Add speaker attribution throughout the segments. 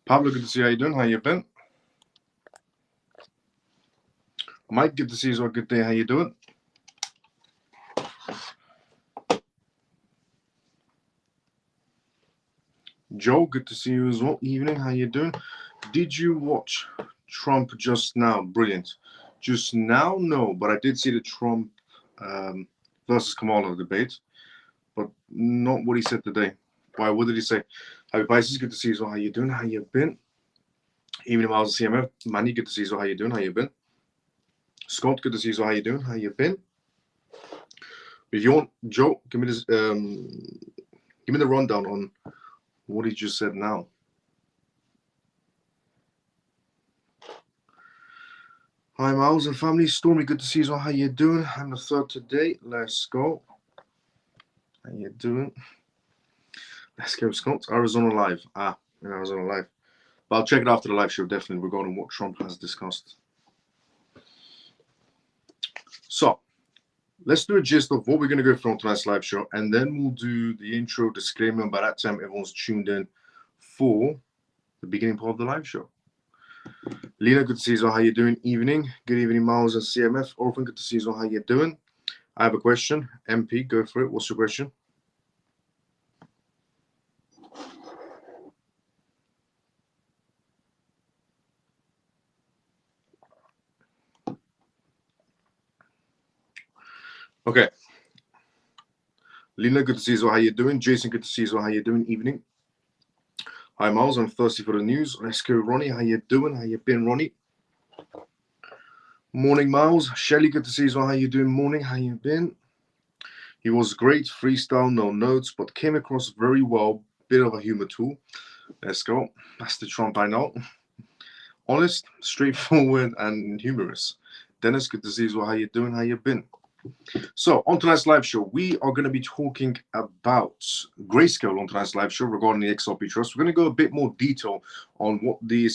Speaker 1: Pablo, good to see you. How you doing? How you been? Mike, good to see you as well. Good day. How you doing? Joe, good to see you as well. Evening. How you doing? Did you watch Trump just now? Brilliant. Just now, no, but I did see the Trump versus Kamala debate, but not what he said today. Why? What did he say? Happy Pisces, good to see you as well. How you doing? How you been? Evening, Miles, CMF. Manny, good to see you as well. How you doing? How you been? Scott, good to see you as well. How you doing? How you been? If you want, Joe, give me this. Give me the rundown on what he just said now. Hi, Miles and family. Stormy, good to see you as well. How you doing? I'm the third today. Let's go. How you doing? Let's go, Scott. Arizona Live. In Arizona Live. But I'll check it after the live show, definitely, regarding what Trump has discussed. So, let's do a gist of what we're going to go through on tonight's live show, and then we'll do the intro disclaimer. And by that time, everyone's tuned in for the beginning part of the live show. Lena, good to see you as well. How you doing? Evening. Good evening, Miles and CMF. Orphan, good to see you as well. How you doing? I have a question. MP, go for it. What's your question? Okay. Lena, good to see you as well. How you doing? Jason, good to see you as well. How you doing? Evening. Hi, Miles. I'm thirsty for the news. Let's go, Ronnie. How you doing? How you been, Ronnie? Morning, Miles. Shelly, good to see you as well. How you doing? Morning. How you been? He was great. Freestyle, no notes, but came across very well. Bit of a humor tool. Let's go. That's the Trump I know. Honest, straightforward, and humorous. Dennis, good to see you as well. How you doing? How you been? So, on tonight's live show, we are going to be talking about Grayscale on tonight's live show regarding the XRP Trust. We're going to go a bit more detail on what the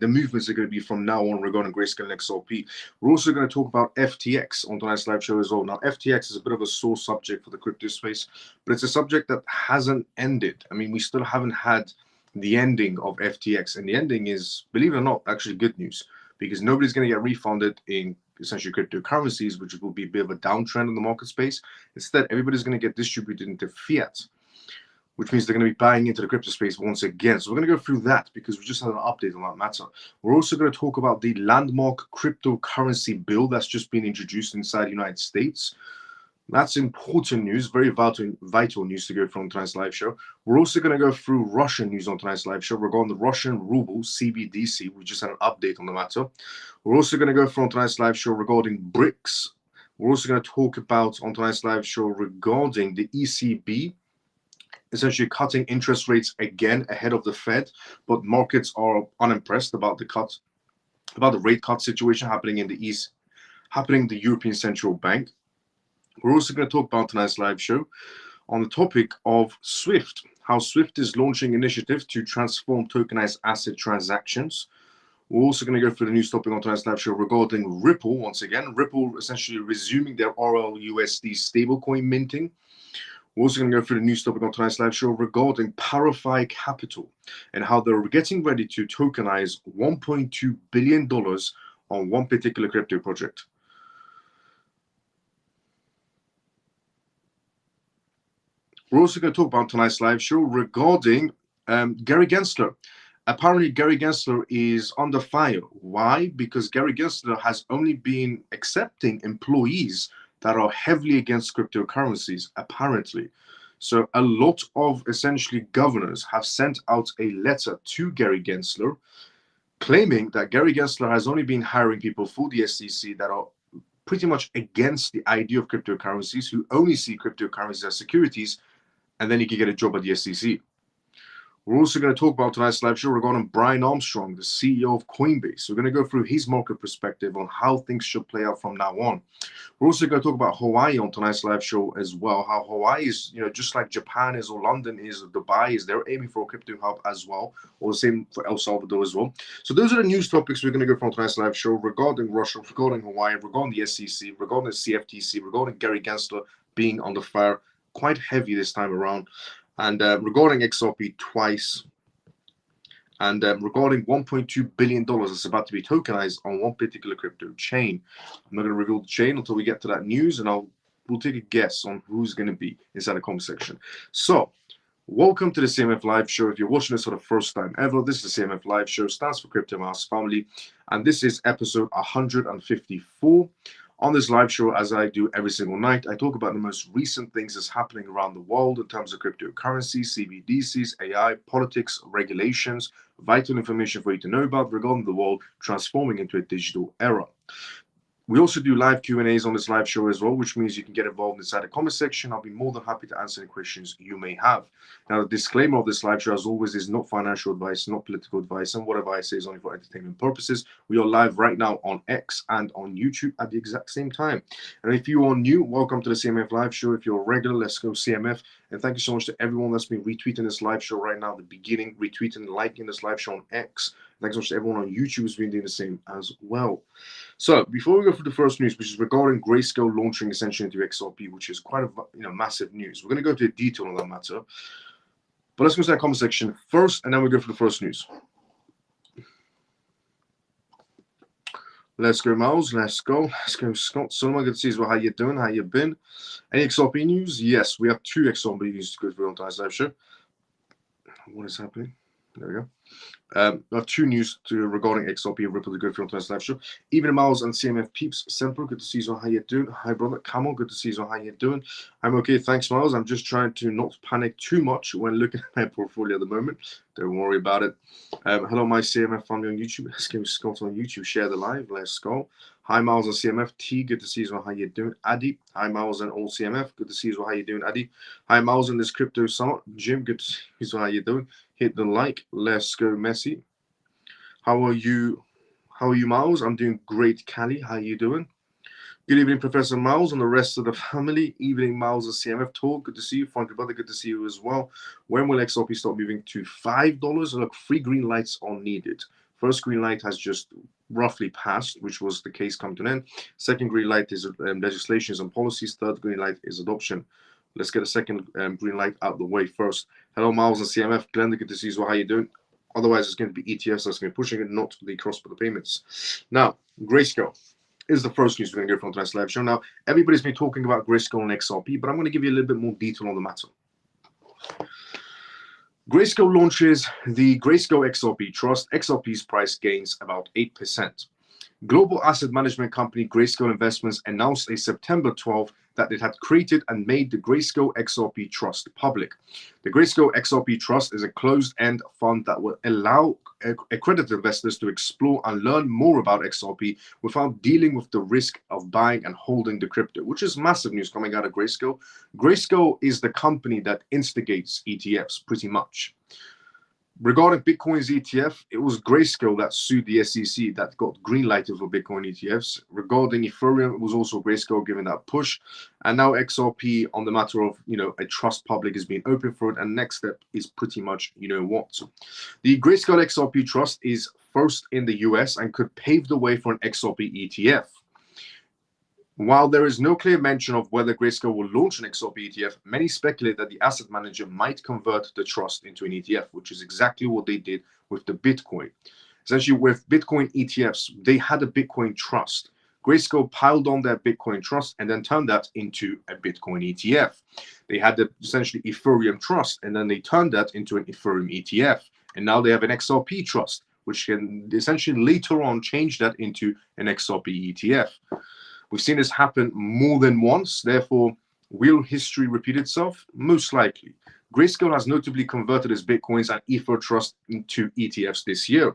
Speaker 1: movements are going to be from now on regarding Grayscale and XRP. We're also going to talk about FTX on tonight's live show as well. Now, FTX is a bit of a sore subject for the crypto space, but it's a subject that hasn't ended. I mean, we still haven't had the ending of FTX, and the ending is, believe it or not, actually good news, because nobody's going to get refunded in essentially cryptocurrencies, which will be a bit of a downtrend in the market space. Instead, everybody's going to get distributed into fiat, which means they're going to be buying into the crypto space once again. So we're going to go through that because we just had an update on that matter. We're also going to talk about the landmark cryptocurrency bill that's just been introduced inside the United States. That's important news, very vital news to go through on tonight's live show. We're also going to go through Russian news on tonight's live show regarding the Russian ruble, CBDC. We just had an update on the matter. We're also going to go through on tonight's live show regarding BRICS. We're also going to talk about on tonight's live show regarding the ECB, essentially cutting interest rates again ahead of the Fed, but markets are unimpressed about the rate cut situation happening in the East, happening in the European Central Bank. We're also going to talk about tonight's live show on the topic of SWIFT, how SWIFT is launching initiative to transform tokenized asset transactions. We're also going to go through the news topic on tonight's live show regarding Ripple once again. Ripple essentially resuming their RLUSD stablecoin minting. We're also going to go through the news topic on tonight's live show regarding Parify Capital and how they're getting ready to tokenize $1.2 billion on one particular crypto project. We're also going to talk about tonight's live show regarding Gary Gensler. Apparently, Gary Gensler is under fire. Why? Because Gary Gensler has only been accepting employees that are heavily against cryptocurrencies, apparently. So a lot of essentially governors have sent out a letter to Gary Gensler claiming that Gary Gensler has only been hiring people for the SEC that are pretty much against the idea of cryptocurrencies, who only see cryptocurrencies as securities, and then you can get a job at the SEC. We're also going to talk about tonight's live show regarding Brian Armstrong, the CEO of Coinbase. We're going to go through his market perspective on how things should play out from now on. We're also going to talk about Hawaii on tonight's live show as well. How Hawaii is, just like Japan is, or London is, or Dubai is, they're aiming for a crypto hub as well, or the same for El Salvador as well. So those are the news topics we're going to go from tonight's live show regarding Russia, regarding Hawaii, regarding the SEC, regarding the CFTC, regarding Gary Gensler being on the fire quite heavy this time around, and regarding XRP twice. And regarding $1.2 billion that's about to be tokenized on one particular crypto chain. I'm not going to reveal the chain until we get to that news, and we'll take a guess on who's going to be inside the comment section. So, welcome to the CMF Live Show. If you're watching this for the first time ever, this is the CMF Live Show, stands for Crypto Mouse Family, and this is episode 154. On this live show, as I do every single night, I talk about the most recent things that's happening around the world in terms of cryptocurrency, CBDCs, AI, politics, regulations, vital information for you to know about regarding the world transforming into a digital era. We also do live Q&As on this live show as well, which means you can get involved inside the comment section. I'll be more than happy to answer any questions you may have. Now, the disclaimer of this live show, as always, is not financial advice, not political advice, and whatever I say is only for entertainment purposes. We are live right now on X and on YouTube at the exact same time. And if you are new, welcome to the CMF Live Show. If you're a regular, let's go CMF. And thank you so much to everyone that's been retweeting this live show right now, the beginning, retweeting and liking this live show on X. Thanks so much to everyone on YouTube who's been doing the same as well. So before we go through the first news, which is regarding Grayscale launching essentially into XRP, which is quite a massive news. We're going to go into detail on that matter. But let's go to the comment section first, and then we'll go for the first news. Let's go, Miles. Let's go. Let's go, Scott. Solomon, good to see you as well. How you doing? How you been? Any XRP news? Yes, we have two XRP news to go through on tonight's live show. What is happening? There we go. I have two news regarding XRP and Ripple to go through on tonight's live show. Even Miles and CMF peeps, Semper, good to see you. How you doing? Hi, brother. Camel, good to see you. How you doing? I'm okay, thanks, Miles. I'm just trying to not panic too much when looking at my portfolio at the moment. Don't worry about it. Hello, my CMF family on YouTube. Let's go, Scott on YouTube. Share the live. Let's go. Hi, Miles and CMF. T, good to see you. How you doing? Addy. Hi, Miles and all CMF. Good to see you. How you doing, Addy? Hi, Miles and this crypto summit. Jim, good to see you. How you doing? Hit the like. Let's go, Messi. How are you? How are you, Miles? I'm doing great, Callie. How are you doing? Good evening, Professor Miles and the rest of the family. Evening, Miles and CMF Talk. Good to see you. Frankie Brother, good to see you as well. When will XRP start moving to $5? Look, 3 green lights are needed. First green light has just roughly passed, which was the case come to an end. Second green light is legislations and policies. Third green light is adoption. Let's get a second green light out of the way first. Hello, Miles and CMF. Glenda, good to see you as well. How you doing? Otherwise, it's going to be ETFs that's going to be pushing it, not the cross-border payments. Now, Grayscale is the first news we're going to go from tonight's live show. Now, everybody's been talking about Grayscale and XRP, but I'm going to give you a little bit more detail on the matter. Grayscale launches the Grayscale XRP Trust. XRP's price gains about 8%. Global asset management company Grayscale Investments announced on September 12 that it had created and made the Grayscale XRP Trust public. The Grayscale XRP Trust is a closed-end fund that will allow accredited investors to explore and learn more about XRP without dealing with the risk of buying and holding the crypto, which is massive news coming out of Grayscale. Grayscale is the company that instigates ETFs pretty much. Regarding Bitcoin's ETF, it was Grayscale that sued the SEC that got green lighted for Bitcoin ETFs. Regarding Ethereum, it was also Grayscale giving that push. And now XRP on the matter of, a trust public is being open for it. And next step is pretty much, what. The Grayscale XRP Trust is first in the US and could pave the way for an XRP ETF. While there is no clear mention of whether Grayscale will launch an XRP ETF, many speculate that the asset manager might convert the trust into an ETF, which is exactly what they did with the Bitcoin. Essentially, with Bitcoin ETFs, they had a Bitcoin trust. Grayscale piled on their Bitcoin trust and then turned that into a Bitcoin ETF. They had the essentially Ethereum trust, and then they turned that into an Ethereum ETF. And now they have an XRP trust, which can essentially later on change that into an XRP ETF. We've seen this happen more than once. Therefore, will history repeat itself? Most likely. Grayscale has notably converted its Bitcoins and Ether trust into ETFs this year.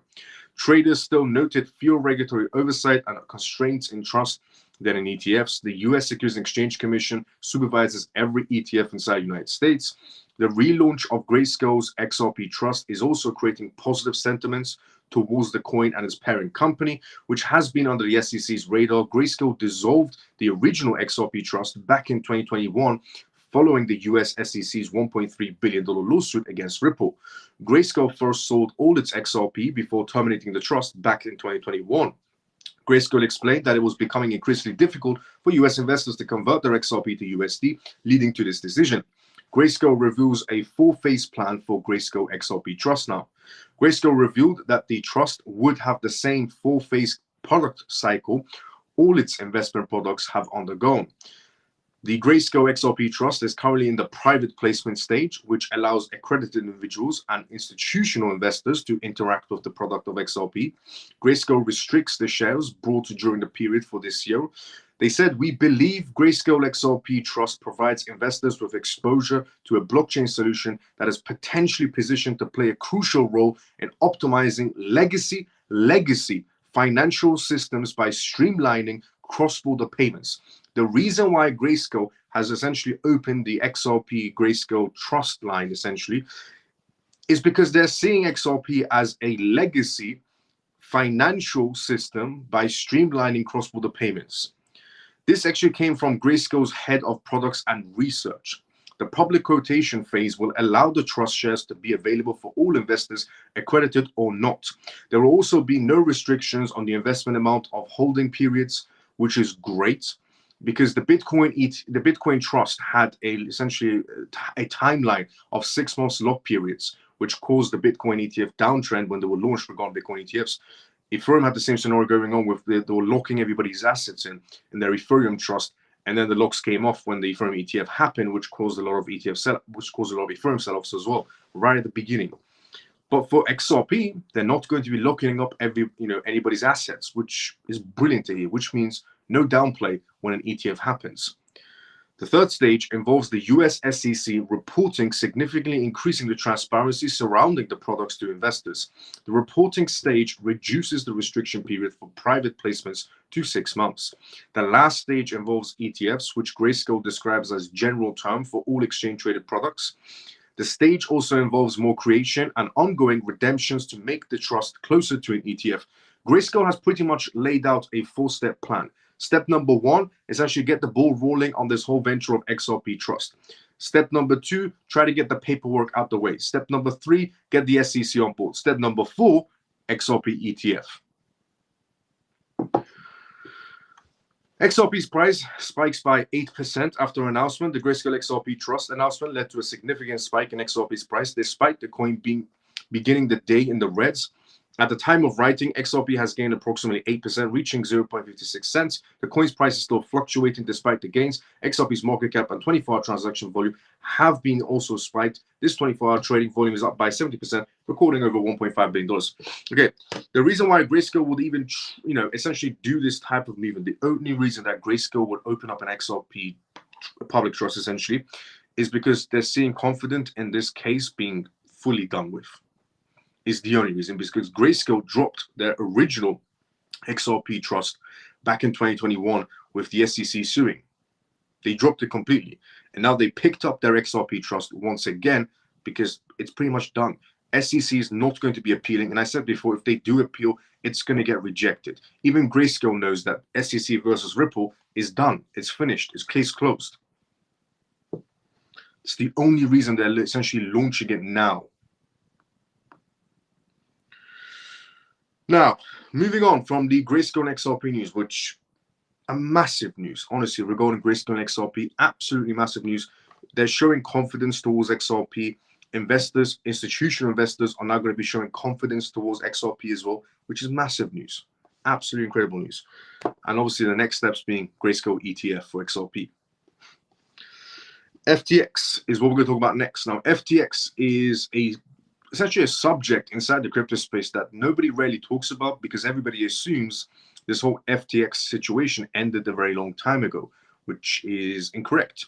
Speaker 1: Traders still noted fewer regulatory oversight and constraints in trust than in ETFs. The US Securities and Exchange Commission supervises every ETF inside the United States. The relaunch of Grayscale's XRP Trust is also creating positive sentiments towards the coin and its parent company, which has been under the SEC's radar. Grayscale dissolved the original XRP Trust back in 2021 following the US SEC's $1.3 billion lawsuit against Ripple. Grayscale first sold all its XRP before terminating the trust back in 2021. Grayscale explained that it was becoming increasingly difficult for US investors to convert their XRP to USD, leading to this decision. Grayscale reveals a four-phase plan for Grayscale XRP Trust now. Grayscale revealed that the trust would have the same four-phase product cycle all its investment products have undergone. The Grayscale XRP Trust is currently in the private placement stage, which allows accredited individuals and institutional investors to interact with the product of XRP. Grayscale restricts the shares brought during the period for this year. They said, "We believe Grayscale XRP Trust provides investors with exposure to a blockchain solution that is potentially positioned to play a crucial role in optimizing legacy financial systems by streamlining cross-border payments." The reason why Grayscale has essentially opened the XRP Grayscale Trust line essentially is because they're seeing XRP as a legacy financial system by streamlining cross-border payments. This actually came from Grayscale's head of products and research. The public quotation phase will allow the trust shares to be available for all investors, accredited or not. There will also be no restrictions on the investment amount of holding periods, which is great, because the Bitcoin Trust had essentially a timeline of 6 months lock periods, which caused the Bitcoin ETF downtrend when they were launched regarding Bitcoin ETFs. Ethereum had the same scenario going on with they were locking everybody's assets in their Ethereum trust, and then the locks came off when the Ethereum ETF happened, which caused a lot of Ethereum sell-offs as well, right at the beginning. But for XRP, they're not going to be locking up anybody's assets, which is brilliant to hear, which means no downplay when an ETF happens. The third stage involves the US SEC reporting, significantly increasing the transparency surrounding the products to investors. The reporting stage reduces the restriction period for private placements to 6 months. The last stage involves ETFs, which Grayscale describes as general term for all exchange-traded products. The stage also involves more creation and ongoing redemptions to make the trust closer to an ETF. Grayscale has pretty much laid out a 4-step plan. Step number 1 is actually get the ball rolling on this whole venture of XRP Trust. Step number 2, try to get the paperwork out the way. Step number 3, get the SEC on board. Step number 4, XRP ETF. XRP's price spikes by 8% after announcement. The Grayscale XRP Trust announcement led to a significant spike in XRP's price, despite the coin beginning the day in the reds. At the time of writing, XRP has gained approximately 8%, reaching 0.56 cents. The coin's price is still fluctuating despite the gains. XRP's market cap and 24-hour transaction volume have been also spiked. This 24-hour trading volume is up by 70%, recording over $1.5 billion. Okay, the reason why Grayscale would even, essentially do this type of movement, the only reason that Grayscale would open up an XRP public trust, essentially, is because they're seeing confidence in this case being fully done with. Is the only reason, because Grayscale dropped their original XRP trust back in 2021 with the SEC suing. They dropped it completely, and now they picked up their XRP trust once again because it's pretty much done. SEC is not going to be appealing, and I said before, if they do appeal, it's going to get rejected. Even Grayscale knows that SEC versus Ripple is done. It's finished. It's case closed. It's the only reason they're essentially launching it now. Now, moving on from the Grayscale and XRP news, which are massive news, honestly, regarding Grayscale and XRP, absolutely massive news. They're showing confidence towards XRP. Investors, institutional investors are now going to be showing confidence towards XRP as well, which is massive news. Absolutely incredible news. And obviously the next steps being Grayscale ETF for XRP. FTX is what we're going to talk about next. Now, FTX is essentially a subject inside the crypto space that nobody really talks about because everybody assumes this whole FTX situation ended a very long time ago, which is incorrect.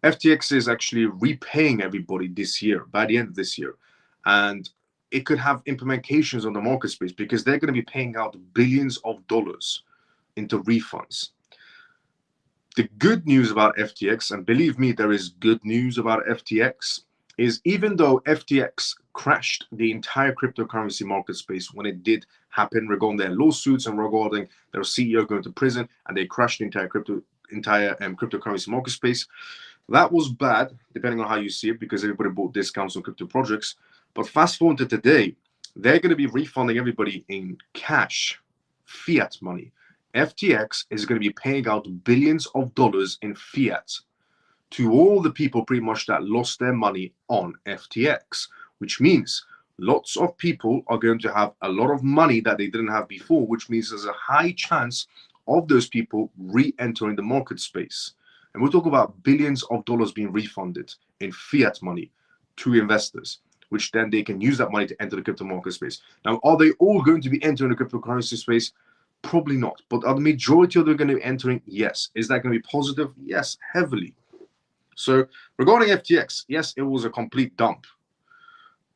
Speaker 1: FTX is actually repaying everybody this year, by the end of this year. And it could have implications on the market space because they're going to be paying out billions of dollars into refunds. The good news about FTX, and believe me, there is good news about FTX, is even though FTX crashed the entire cryptocurrency market space when it did happen regarding their lawsuits and regarding their CEO going to prison, and they crashed the entire cryptocurrency market space. That was bad, depending on how you see it, because everybody bought discounts on crypto projects. But fast forward to today, they're going to be refunding everybody in cash, fiat money. FTX is going to be paying out billions of dollars in fiat to all the people pretty much that lost their money on FTX, which means lots of people are going to have a lot of money that they didn't have before, which means there's a high chance of those people re-entering the market space. And we'll talk about billions of dollars being refunded in fiat money to investors, which then they can use that money to enter the crypto market space. Now, are they all going to be entering the cryptocurrency space? Probably not. But are the majority of them going to be entering? Yes. Is that going to be positive? Yes, heavily. So regarding FTX, yes, it was a complete dump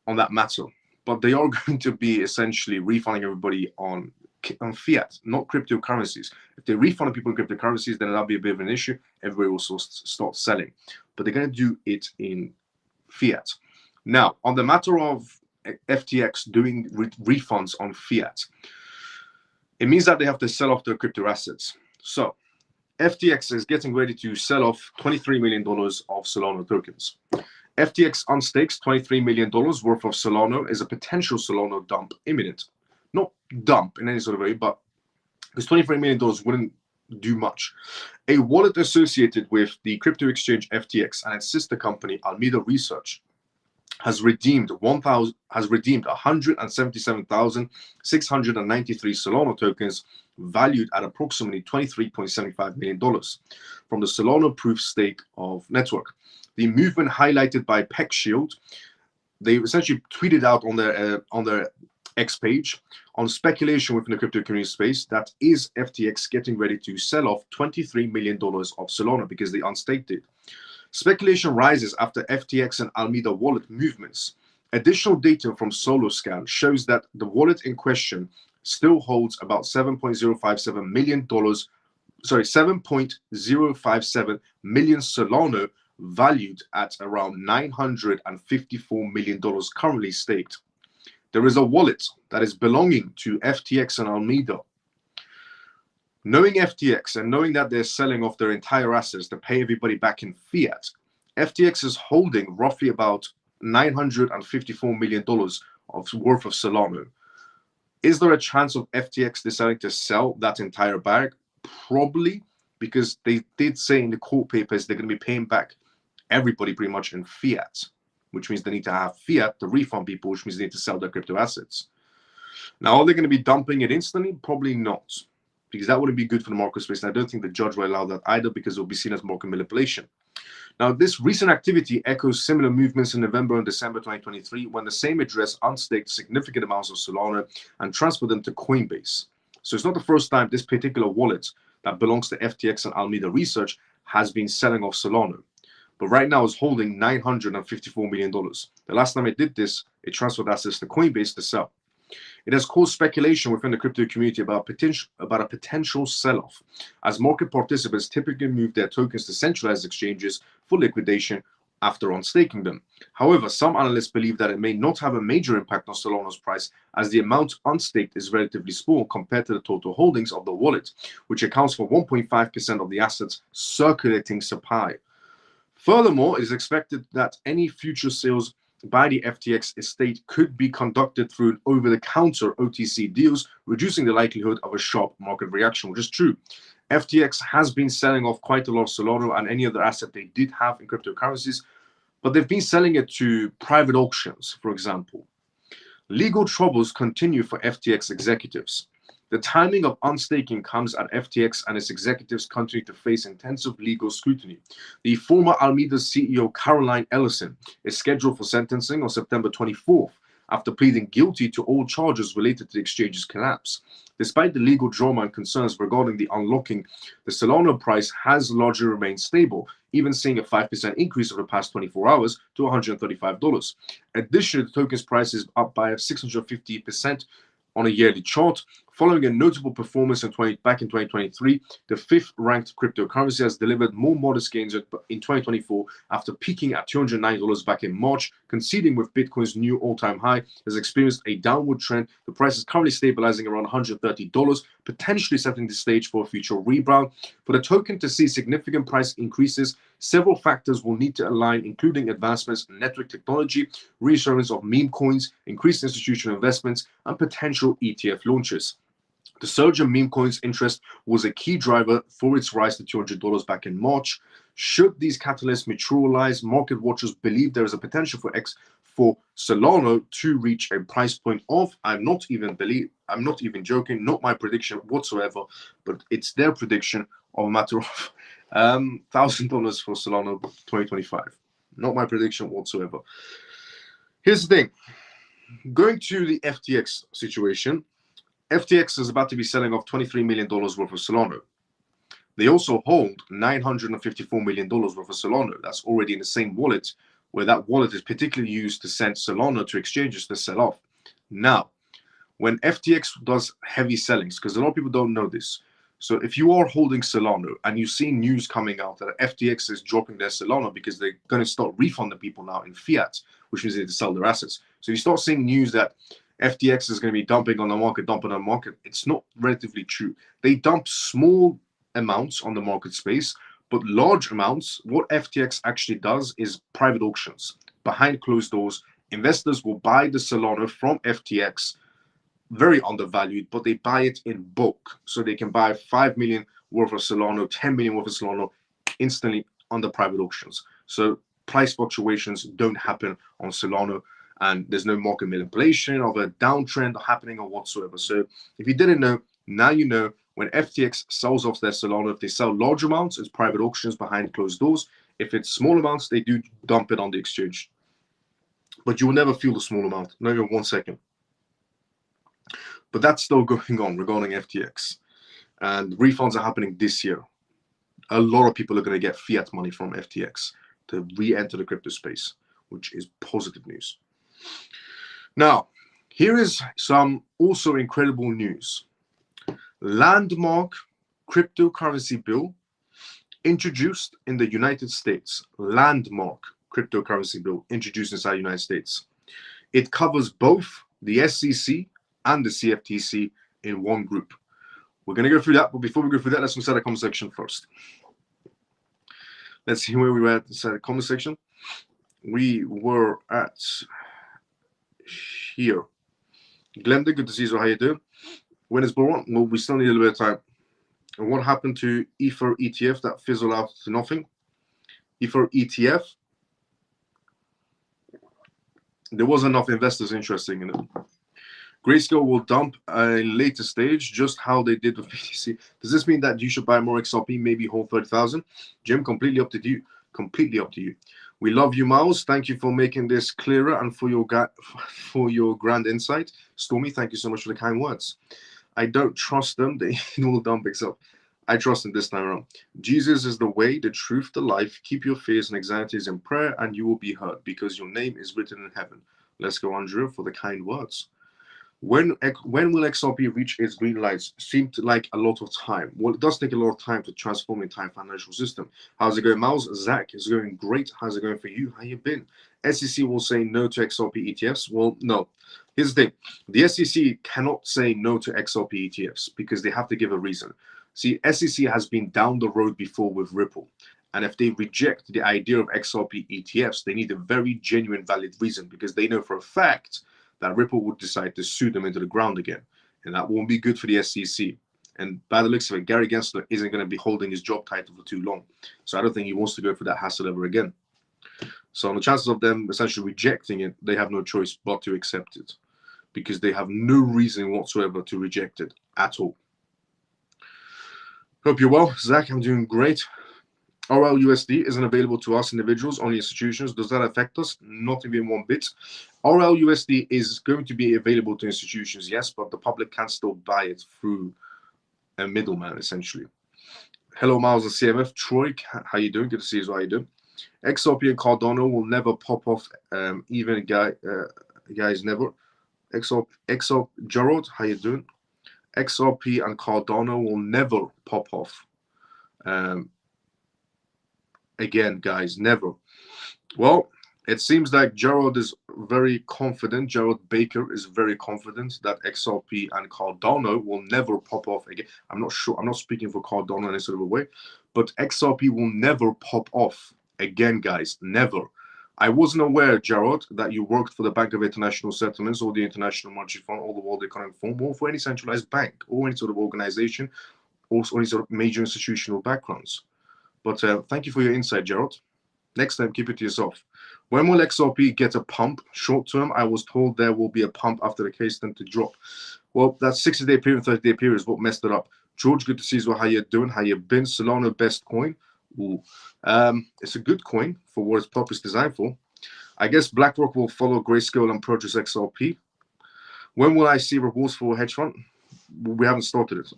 Speaker 1: on that matter, but they are going to be essentially refunding everybody on fiat, not cryptocurrencies. If they refund people in cryptocurrencies, then that'll be a bit of an issue. Everybody will start selling, but they're going to do it in fiat. Now, on the matter of FTX doing refunds on fiat, it means that they have to sell off their crypto assets. So FTX is getting ready to sell off $23 million of Solana tokens. FTX unstakes $23 million worth of Solana is a potential Solana dump imminent. Not dump in any sort of way, but because $23 million wouldn't do much. A wallet associated with the crypto exchange FTX and its sister company Alameda Research has redeemed 177,693 Solana tokens valued at approximately $23.75 million from the Solana proof stake of network. The movement highlighted by PeckShield, they essentially tweeted out on their X page on speculation within the crypto community space that is FTX getting ready to sell off $23 million of Solana because they unstaked it. Speculation rises after FTX and Alameda wallet movements. Additional data from SoloScan shows that the wallet in question still holds about $7.057 million Solana valued at around $954 million currently staked. There is a wallet that is belonging to FTX and Alameda. Knowing FTX and knowing that they're selling off their entire assets to pay everybody back in fiat, FTX is holding roughly about $954 million worth of Solana. Is there a chance of FTX deciding to sell that entire bag? Probably, because they did say in the court papers they're going to be paying back everybody pretty much in fiat, which means they need to have fiat to refund people, which means they need to sell their crypto assets. Now, are they going to be dumping it instantly? Probably not, because that wouldn't be good for the market space. And I don't think the judge will allow that either, because it will be seen as market manipulation. Now, this recent activity echoes similar movements in November and December 2023, when the same address unstaked significant amounts of Solana and transferred them to Coinbase. So it's not the first time this particular wallet that belongs to FTX and Alameda Research has been selling off Solana. But right now it's holding $954 million. The last time it did this, it transferred assets to Coinbase to sell. It has caused speculation within the crypto community about a potential sell-off, as market participants typically move their tokens to centralized exchanges for liquidation after unstaking them. However, some analysts believe that it may not have a major impact on Solana's price, as the amount unstaked is relatively small compared to the total holdings of the wallet, which accounts for 1.5% of the assets circulating supply. Furthermore, it is expected that any future sales by the FTX estate could be conducted through over-the-counter OTC deals, reducing the likelihood of a sharp market reaction, which is true. FTX has been selling off quite a lot of Solana and any other asset they did have in cryptocurrencies, but they've been selling it to private auctions, for example. Legal troubles continue for FTX executives. The timing of unstaking comes at FTX and its executives continue to face intensive legal scrutiny. The former Alameda CEO Caroline Ellison is scheduled for sentencing on September 24th after pleading guilty to all charges related to the exchange's collapse. Despite the legal drama and concerns regarding the unlocking, the Solana price has largely remained stable, even seeing a 5% increase over the past 24 hours to $135. Additionally, the token's price is up by 650% on a yearly chart, Following a notable performance back in 2023, the fifth-ranked cryptocurrency has delivered more modest gains in 2024 after peaking at $209 back in March, conceding with Bitcoin's new all-time high, has experienced a downward trend. The price is currently stabilizing around $130, potentially setting the stage for a future rebound. For the token to see significant price increases, several factors will need to align, including advancements in network technology, reassurance of meme coins, increased institutional investments, and potential ETF launches. The surge in meme coins interest was a key driver for its rise to $200 back in March. Should these catalysts materialize, market watchers believe there is a potential for Solana to reach a price point of, I'm not even joking, not my prediction whatsoever, but it's their prediction of a matter of $1,000 for Solana 2025. Not my prediction whatsoever. Here's the thing. Going to the FTX situation, FTX is about to be selling off $23 million worth of Solana. They also hold $954 million worth of Solana. That's already in the same wallet, where that wallet is particularly used to send Solana to exchanges to sell off. Now, when FTX does heavy sellings, because a lot of people don't know this, so if you are holding Solana and you see news coming out that FTX is dropping their Solana because they're going to start refunding people now in fiat, which means they have to sell their assets. So you start seeing news that FTX is going to be dumping on the market. It's not relatively true. They dump small amounts on the market space, but large amounts. What FTX actually does is private auctions. Behind closed doors, investors will buy the Solana from FTX, very undervalued, but they buy it in bulk. So they can buy 5 million worth of Solana, 10 million worth of Solana instantly on the private auctions. So price fluctuations don't happen on Solana, and there's no market manipulation of a downtrend happening or whatsoever. So if you didn't know, now you know. When FTX sells off their Solana, if they sell large amounts, it's private auctions behind closed doors. If it's small amounts, they do dump it on the exchange. But you will never feel the small amount, not even 1 second. But that's still going on regarding FTX. And refunds are happening this year. A lot of people are going to get fiat money from FTX to re-enter the crypto space, which is positive news. Now, here is some also incredible news. Landmark cryptocurrency bill introduced in the United States. Landmark cryptocurrency bill introduced inside the United States. It covers both the SEC and the CFTC in one group. We're going to go through that, but before we go through that, let's inside the comment section first. Let's see where we were at inside the comment section. We were at here. Glenda, good to see you. How you doing? When is born? Well, we still need a little bit of time. And what happened to Ether ETF that fizzled out to nothing? Ether ETF. There wasn't enough investors interested in it. Grayscale will dump a later stage, just how they did with BTC. Does this mean that you should buy more XRP, maybe hold 30,000? Jim, completely up to you. Completely up to you. We love you, Miles. Thank you for making this clearer and for your grand insight. Stormy, thank you so much for the kind words. I don't trust them. They will dump XRP. I trust them this time around. Jesus is the way, the truth, the life. Keep your fears and anxieties in prayer, and you will be heard, because your name is written in heaven. Let's go, Andrea, for the kind words. When will XRP reach its green lights? Seemed like a lot of time. Well, it does take a lot of time to transform the entire financial system. How's it going, Miles? Zach, is going great. How's it going for you? How you been? SEC will say no to XRP ETFs. Well, no. Here's the thing. The SEC cannot say no to XRP ETFs because they have to give a reason. See, SEC has been down the road before with Ripple. And if they reject the idea of XRP ETFs, they need a very genuine, valid reason, because they know for a fact that Ripple would decide to sue them into the ground again. And that won't be good for the SEC. And by the looks of it, Gary Gensler isn't going to be holding his job title for too long. So I don't think he wants to go for that hassle ever again. So on the chances of them essentially rejecting it, they have no choice but to accept it, because they have no reason whatsoever to reject it at all. Hope you're well. Zach, I'm doing great. RLUSD isn't available to us individuals, only institutions. Does that affect us? Not even one bit. RLUSD is going to be available to institutions, yes, but the public can still buy it through a middleman, essentially. Hello, Miles and CMF. Troy, how you doing? Good to see you. How you doing? XRP and Cardano will never pop off, even guys never. XRP, Gerald, how you doing? XRP and Cardano will never pop off. Again, guys, never. Well, it seems like Gerald is very confident. Gerald Baker is very confident that XRP and Cardano will never pop off again. I'm not sure. I'm not speaking for Cardano in any sort of a way, but XRP will never pop off again, guys. Never. I wasn't aware, Gerald, that you worked for the Bank of International Settlements or the International Monetary Fund or the World Economic Forum or for any centralized bank or any sort of organization or any sort of major institutional backgrounds. But thank you for your insight, Gerald. Next time, keep it to yourself. When will XRP get a pump? Short term, I was told there will be a pump after the case then to drop. Well, that 60-day period, 30-day period is what messed it up. George, good to see you. Well, how you doing? How you been? Solana, best coin. Ooh. It's a good coin for what its purpose designed for. I guess BlackRock will follow Grayscale and purchase XRP. When will I see rewards for hedge fund? We haven't started it.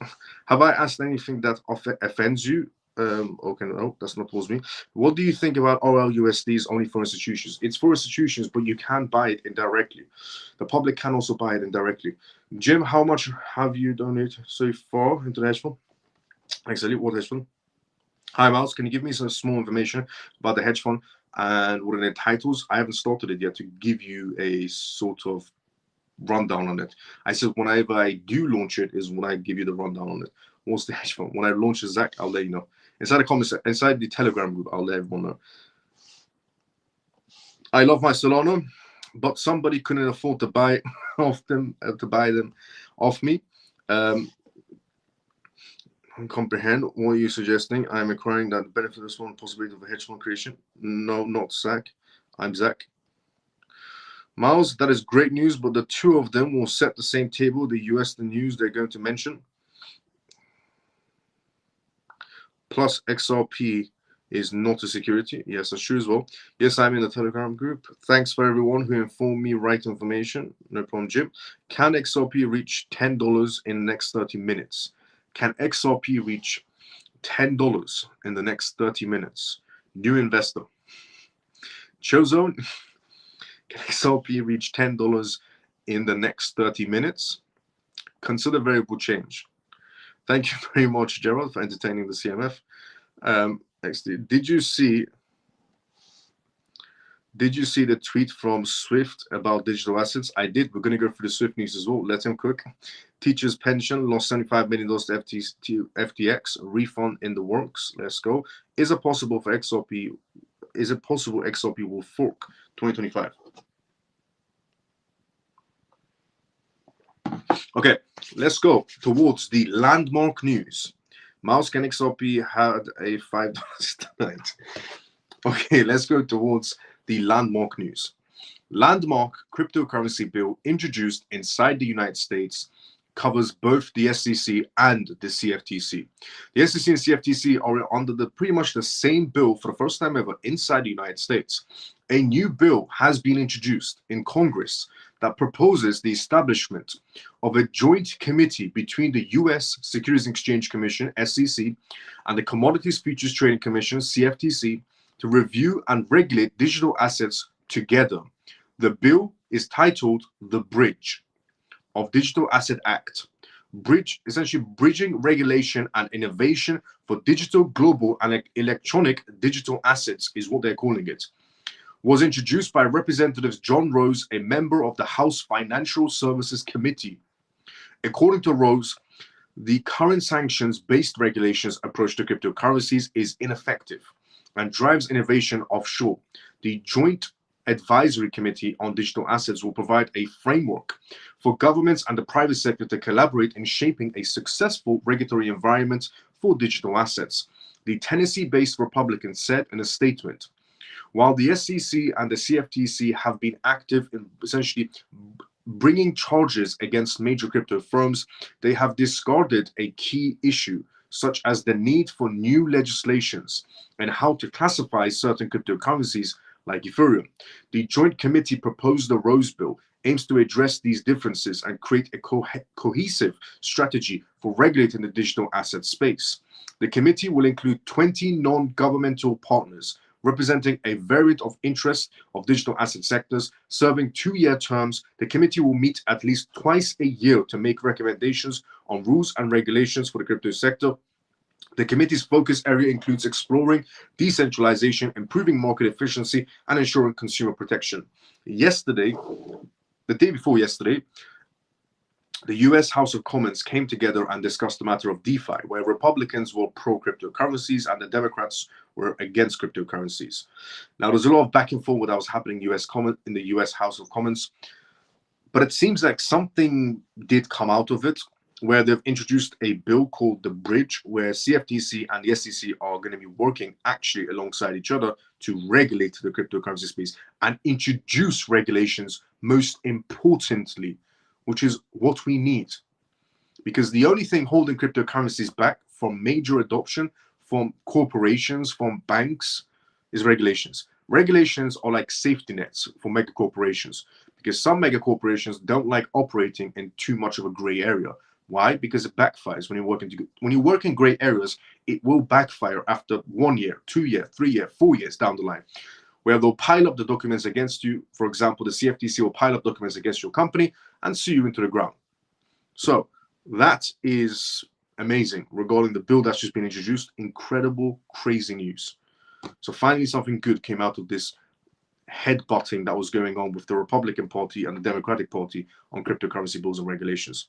Speaker 1: Have I asked anything that offends you? Okay, no, that's not towards me. What do you think about OLUSDs only for institutions? It's for institutions, but you can buy it indirectly. The public can also buy it indirectly. Jim, how much have you donated so far into the hedge fund? Thanks, Elliot. What hedge fund? Hi, Miles. Can you give me some small information about the hedge fund and what are the titles? I haven't started it yet to give you a sort of rundown on it. I said whenever I do launch it is when I give you the rundown on it. What's the hedge fund? When I launch it, Zach, I'll let you know. Inside the comments, inside the Telegram group, I'll let everyone know. I love my Solana, but somebody couldn't afford to buy them off me. I comprehend what you're suggesting. I'm inquiring that the benefit of this one possibility of a hedge fund creation. No, not Zach. I'm Zach. Miles, that is great news, but the two of them will set the same table. The US, the news they're going to mention. Plus XRP is not a security. Yes, that's true as well. Yes, I'm in the Telegram group. Thanks for everyone who informed me right information. No problem, Jim. Can XRP reach $10 in the next 30 minutes? Can XRP reach $10 in the next 30 minutes? New investor. Chozone, can XRP reach $10 in the next 30 minutes? Consider variable change. Thank you very much, Gerald, for entertaining the CMF. Did you see the tweet from Swift about digital assets? I did. We're going to go through the Swift news as well. Let him cook. Teachers' pension lost $75 million to FTX. Refund in the works. Let's go. Is it possible for XRP? Is it possible XRP will fork 2025? Okay, let's go towards the landmark news. Miles, can XRP had a $5 tonight? Okay, let's go towards the landmark news. Landmark cryptocurrency bill introduced inside the United States covers both the SEC and the CFTC. The SEC and CFTC are under pretty much the same bill for the first time ever inside the United States. A new bill has been introduced in Congress that proposes the establishment of a joint committee between the U.S. Securities and Exchange Commission, SEC, and the Commodities Futures Trading Commission, CFTC, to review and regulate digital assets together. The bill is titled the Bridge of Digital Asset Act. Bridge, essentially bridging regulation and innovation for digital, global, and electronic digital assets is what they're calling it. Was introduced by Representative John Rose, a member of the House Financial Services Committee. According to Rose, the current sanctions-based regulations approach to cryptocurrencies is ineffective and drives innovation offshore. The Joint Advisory Committee on Digital Assets will provide a framework for governments and the private sector to collaborate in shaping a successful regulatory environment for digital assets, the Tennessee-based Republican said in a statement. While the SEC and the CFTC have been active in essentially bringing charges against major crypto firms, they have discarded a key issue, such as the need for new legislations and how to classify certain cryptocurrencies like Ethereum. The Joint Committee proposed the Rose Bill aims to address these differences and create a cohesive strategy for regulating the digital asset space. The committee will include 20 non-governmental partners representing a variety of interests of digital asset sectors, serving 2-year terms. The committee will meet at least twice a year to make recommendations on rules and regulations for the crypto sector. The committee's focus area includes exploring decentralization, improving market efficiency, and ensuring consumer protection. Yesterday, the day before yesterday, the US House of Commons came together and discussed the matter of DeFi, where Republicans were pro-cryptocurrencies and the Democrats were against cryptocurrencies. Now, there's a lot of back and forth that was happening in the US House of Commons, but it seems like something did come out of it, where they've introduced a bill called the Bridge, where CFTC and the SEC are going to be working actually alongside each other to regulate the cryptocurrency space and introduce regulations, most importantly, which is what we need. Because the only thing holding cryptocurrencies back from major adoption, from corporations, from banks, is regulations. Regulations are like safety nets for mega corporations, because some mega corporations don't like operating in too much of a gray area. Why? Because it backfires when you work in gray areas. It will backfire after 1 year, 2 year, 3 year, 4 years down the line, where they'll pile up the documents against you. For example, the CFTC will pile up documents against your company and sue you into the ground. So that is amazing regarding the bill that's just been introduced. Incredible, crazy news. So finally, something good came out of this headbutting that was going on with the Republican Party and the Democratic Party on cryptocurrency bills and regulations.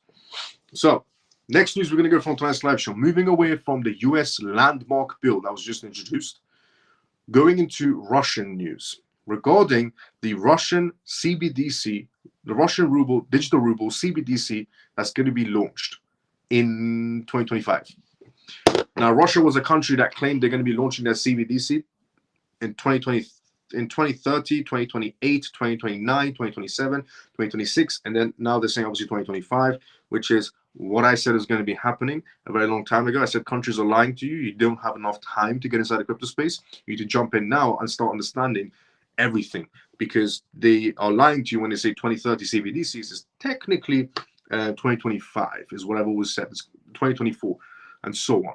Speaker 1: So next news we're going to go from tonight's live show, moving away from the US landmark bill that was just introduced, going into Russian news regarding the Russian CBDC, the Russian ruble, digital ruble CBDC, that's going to be launched in 2025. Now, Russia was a country that claimed they're going to be launching their CBDC in 2020, in 2030, 2028, 2029, 2027, 2026, and then now they're saying obviously 2025, which is what I said is going to be happening a very long time ago. I said countries are lying to you. You don't have enough time to get inside the crypto space. You need to jump in now and start understanding everything, because they are lying to you when they say 2030 CBDCs. Is technically 2025 is what I've always said. It's 2024 and so on.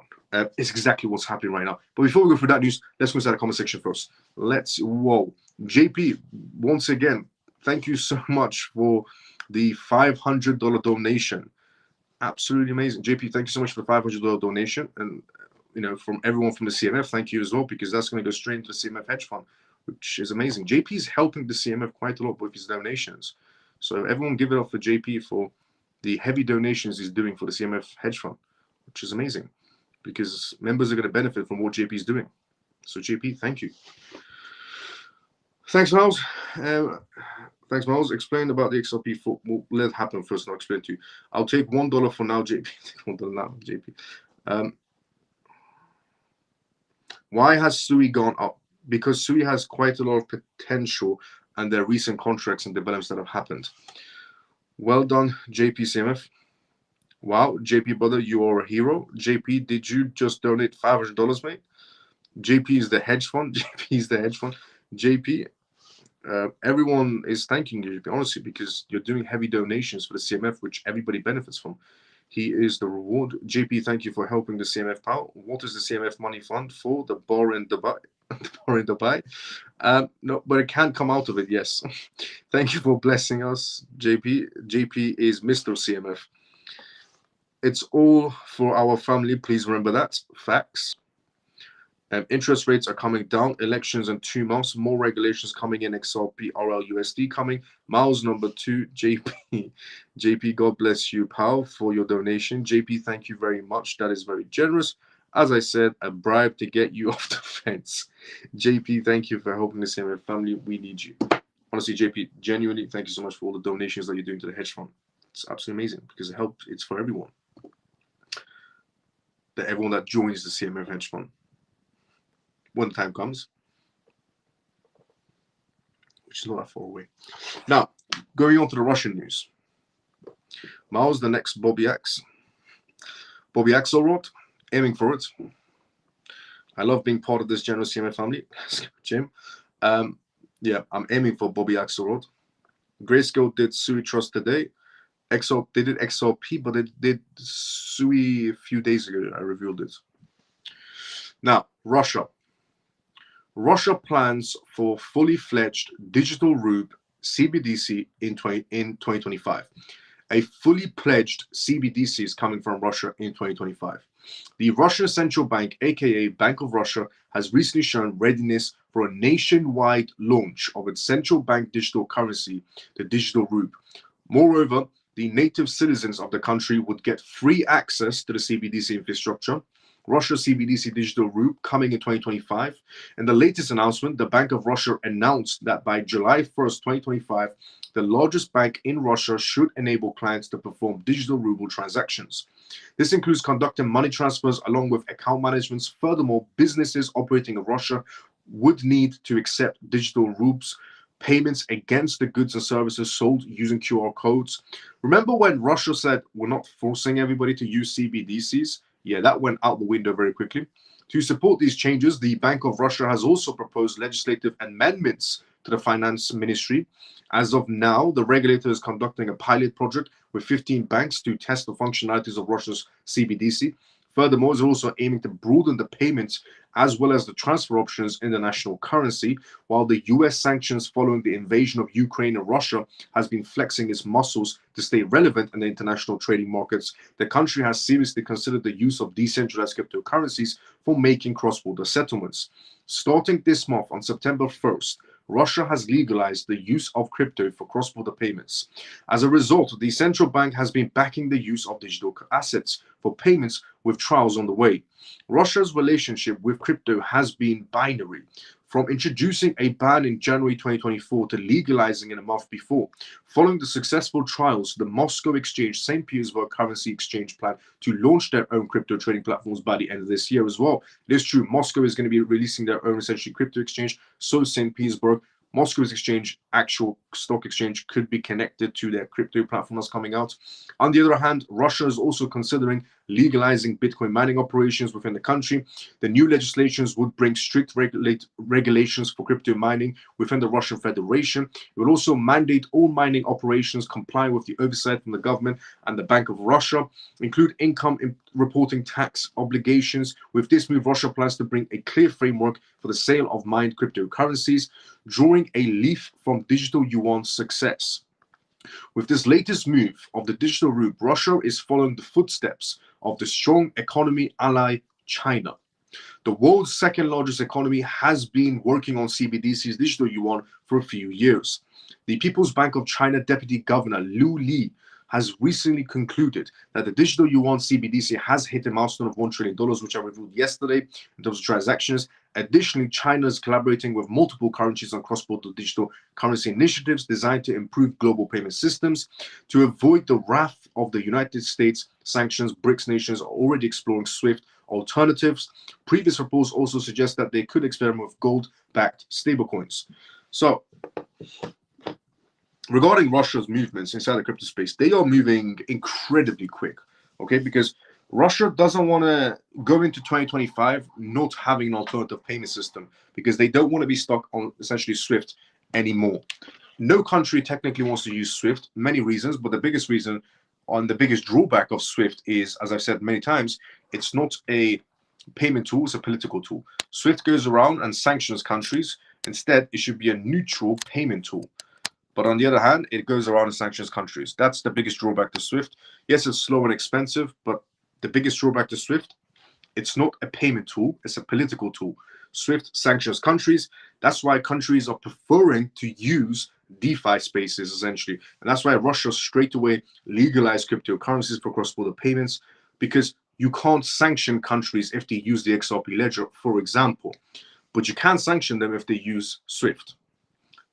Speaker 1: It's exactly what's happening right now. But before we go through that news, let's go inside the comment section first. Whoa, JP, once again, thank you so much for the $500 donation. Absolutely amazing. JP, thank you so much for the $500 donation. And, you know, from everyone from the CMF, thank you as well, because that's going to go straight into the CMF hedge fund, which is amazing. JP is helping the CMF quite a lot with his donations. So everyone give it up for JP for the heavy donations he's doing for the CMF hedge fund, which is amazing, because members are going to benefit from what JP is doing. So JP, thank you. Thanks, Miles. Thanks, Miles. Explain about the XRP. We'll let it happen first, and I'll explain to you. I'll take $1 for now, JP. $1 now, JP. Why has SUI gone up? Because SUI has quite a lot of potential, and there are recent contracts and developments that have happened. Well done, JP CMF. Wow, JP brother, you are a hero. JP, did you just donate $500, mate? JP is the hedge fund. JP is the hedge fund. JP, everyone is thanking you, honestly, because you're doing heavy donations for the CMF, which everybody benefits from. He is the reward. JP, thank you for helping the CMF pal. What is the CMF money fund for? The bar in Dubai. The bar in Dubai. No, but it can come out of it, yes. Thank you for blessing us, JP. JP is Mr. CMF. It's all for our family. Please remember that. Facts. Interest rates are coming down. Elections in 2 months. More regulations coming in. XRP, RL, USD coming. Miles number 2. JP. JP, God bless you, pal, for your donation. JP, thank you very much. That is very generous. As I said, a bribe to get you off the fence. JP, thank you for helping the CMF family. We need you. Honestly, JP, genuinely, thank you so much for all the donations that you're doing to the hedge fund. It's absolutely amazing, because it helps. It's for everyone. Everyone that joins the CMF hedge fund when the time comes, which is not that far away. Now, going on to the Russian news. Miles, the next Bobby X. Bobby Axelrod, aiming for it. I love being part of this generous CMF family. Jim. Yeah, I'm aiming for Bobby Axelrod. Grayscale did SUI Trust today. They did XRP, but they did SUI a few days ago. I revealed it. Now, Russia. Russia plans for fully fledged digital ruble CBDC in 2025. A fully pledged CBDC is coming from Russia in 2025. The Russian Central Bank, aka Bank of Russia, has recently shown readiness for a nationwide launch of its central bank digital currency, the digital ruble. Moreover, the native citizens of the country would get free access to the CBDC infrastructure. Russia's CBDC digital ruble coming in 2025. In the latest announcement, the Bank of Russia announced that by July 1st, 2025, the largest bank in Russia should enable clients to perform digital ruble transactions. This includes conducting money transfers along with account managements. Furthermore, businesses operating in Russia would need to accept digital rubles payments against the goods and services sold using QR codes. Remember when Russia said we're not forcing everybody to use CBDCs? Yeah, that went out the window very quickly. To support these changes, the Bank of Russia has also proposed legislative amendments to the finance ministry. As of now, the regulator is conducting a pilot project with 15 banks to test the functionalities of Russia's CBDC. Furthermore, it's also aiming to broaden the payments as well as the transfer options in the national currency, while the US sanctions following the invasion of Ukraine and Russia has been flexing its muscles to stay relevant in the international trading markets. The country has seriously considered the use of decentralized cryptocurrencies for making cross-border settlements. Starting this month on September 1st, Russia has legalized the use of crypto for cross-border payments. As a result, the central bank has been backing the use of digital assets for payments, with trials on the way. Russia's relationship with crypto has been binary, from introducing a ban in January 2024 to legalizing in a month before. Following the successful trials, the Moscow exchange St. Petersburg Currency Exchange plan to launch their own crypto trading platforms by the end of this year as well. It is true, Moscow is going to be releasing their own essentially crypto exchange, so St. Petersburg. Moscow's exchange, actual stock exchange, could be connected to their crypto platform that's coming out. On the other hand, Russia is also considering legalizing Bitcoin mining operations within the country. The new legislations would bring strict regulations for crypto mining within the Russian Federation. It will also mandate all mining operations comply with the oversight from the government and the Bank of Russia, include income reporting tax obligations. With this move, Russia plans to bring a clear framework for the sale of mined cryptocurrencies, drawing a leaf from digital yuan's success. With this latest move of the digital ruble, Russia is following the footsteps of the strong economy ally China. The world's second largest economy has been working on CBDC's digital yuan for a few years. The People's Bank of China Deputy Governor Liu Li has recently concluded that the digital yuan CBDC has hit a milestone of $1 trillion, which I revealed yesterday in terms of transactions. Additionally, China is collaborating with multiple currencies on cross-border digital currency initiatives designed to improve global payment systems. To avoid the wrath of the United States sanctions, BRICS nations are already exploring SWIFT alternatives. Previous reports also suggest that they could experiment with gold-backed stablecoins. So, regarding Russia's movements inside the crypto space, they are moving incredibly quick, okay? Because Russia doesn't want to go into 2025 not having an alternative payment system because they don't want to be stuck on essentially SWIFT anymore. No country technically wants to use SWIFT, many reasons, but the biggest reason the biggest drawback of SWIFT is, as I've said many times, it's not a payment tool, it's a political tool. SWIFT goes around and sanctions countries. Instead, it should be a neutral payment tool. But on the other hand, it goes around and sanctions countries. That's the biggest drawback to SWIFT. Yes, it's slow and expensive, but the biggest drawback to SWIFT, it's not a payment tool, it's a political tool. SWIFT sanctions countries. That's why countries are preferring to use DeFi spaces, essentially. And that's why Russia straight away legalized cryptocurrencies for cross-border payments, because you can't sanction countries if they use the XRP ledger, for example. But you can sanction them if they use SWIFT.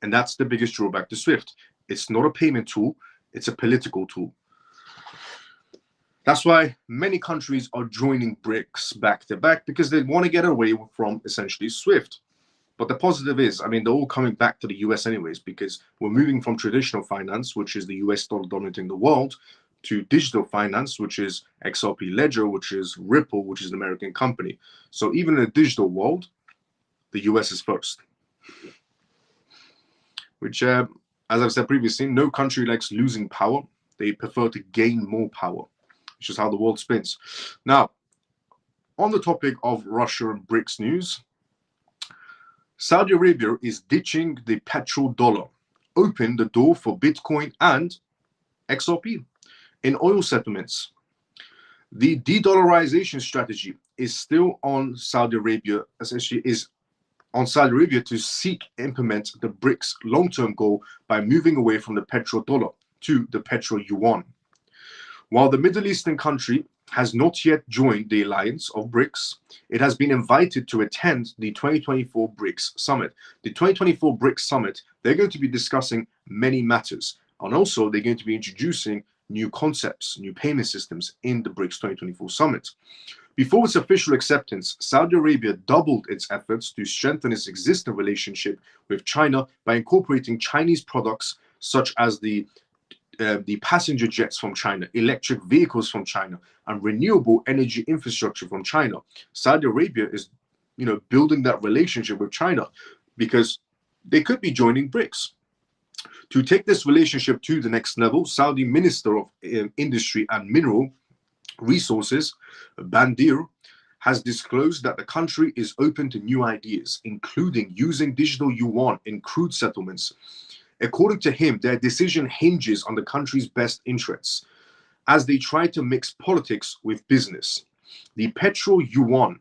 Speaker 1: And that's the biggest drawback to SWIFT. It's not a payment tool, it's a political tool. That's why many countries are joining BRICS back to back, because they want to get away from essentially SWIFT. But the positive is, I mean, they're all coming back to the US anyways, because we're moving from traditional finance, which is the US dollar dominating the world, to digital finance, which is XRP Ledger, which is Ripple, which is an American company. So even in a digital world, the US is first. Which, as I've said previously, no country likes losing power. They prefer to gain more power, which is how the world spins. Now, on the topic of Russia and BRICS news, Saudi Arabia is ditching the petrodollar, open the door for Bitcoin and XRP in oil settlements. The de-dollarization strategy is still on Saudi Arabia, essentially is on Saudi Arabia to seek implement the BRICS long-term goal by moving away from the petrodollar to the petro-yuan. While the Middle Eastern country has not yet joined the alliance of BRICS, it has been invited to attend the 2024 BRICS Summit. The 2024 BRICS Summit, they're going to be discussing many matters, and also they're going to be introducing new concepts, new payment systems in the BRICS 2024 Summit. Before its official acceptance, Saudi Arabia doubled its efforts to strengthen its existing relationship with China by incorporating Chinese products such as the passenger jets from China, electric vehicles from China, and renewable energy infrastructure from China. Saudi Arabia is, building that relationship with China because they could be joining BRICS. To take this relationship to the next level, Saudi Minister of Industry and Mineral Resources, Bandir, has disclosed that the country is open to new ideas, including using digital yuan in crude settlements. According to him, their decision hinges on the country's best interests, as they try to mix politics with business. The petro-yuan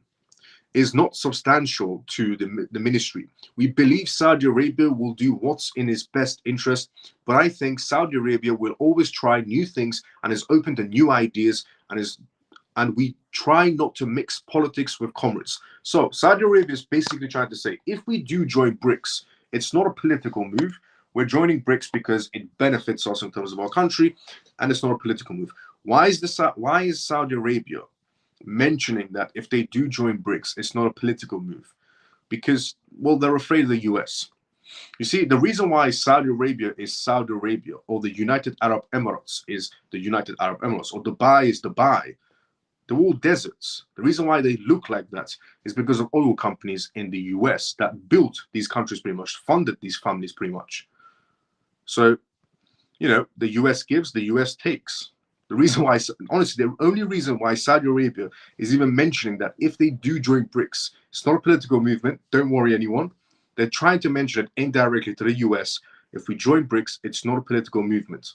Speaker 1: is not substantial to the ministry. We believe Saudi Arabia will do what's in its best interest, but I think Saudi Arabia will always try new things and is open to new ideas, and we try not to mix politics with commerce. So Saudi Arabia is basically trying to say, if we do join BRICS, it's not a political move. We're joining BRICS because it benefits us in terms of our country, and it's not a political move. Why is Saudi Arabia mentioning that if they do join BRICS, it's not a political move? Because, well, they're afraid of the US. You see, the reason why Saudi Arabia is Saudi Arabia, or the United Arab Emirates is the United Arab Emirates, or Dubai is Dubai, they're all deserts. The reason why they look like that is because of oil companies in the US that built these countries pretty much, funded these families pretty much. So, the US gives, the US takes. The reason why, honestly, the only reason why Saudi Arabia is even mentioning that if they do join BRICS, it's not a political movement, don't worry anyone. They're trying to mention it indirectly to the US. If we join BRICS, it's not a political movement.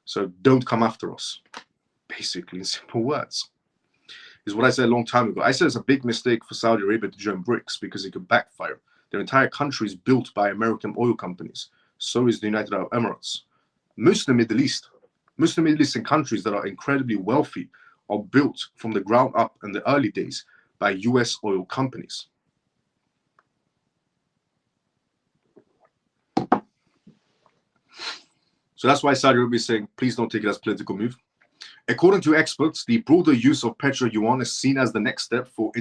Speaker 1: So don't come after us, basically, in simple words. Is what I said a long time ago. I said it's a big mistake for Saudi Arabia to join BRICS because it could backfire. Their entire country is built by American oil companies. So is the United Arab Emirates. Most of the Middle Eastern countries that are incredibly wealthy are built from the ground up in the early days by US oil companies. So that's why Saudi Arabia is saying, please don't take it as a political move. According to experts, the broader use of petro-yuan is seen as the next step for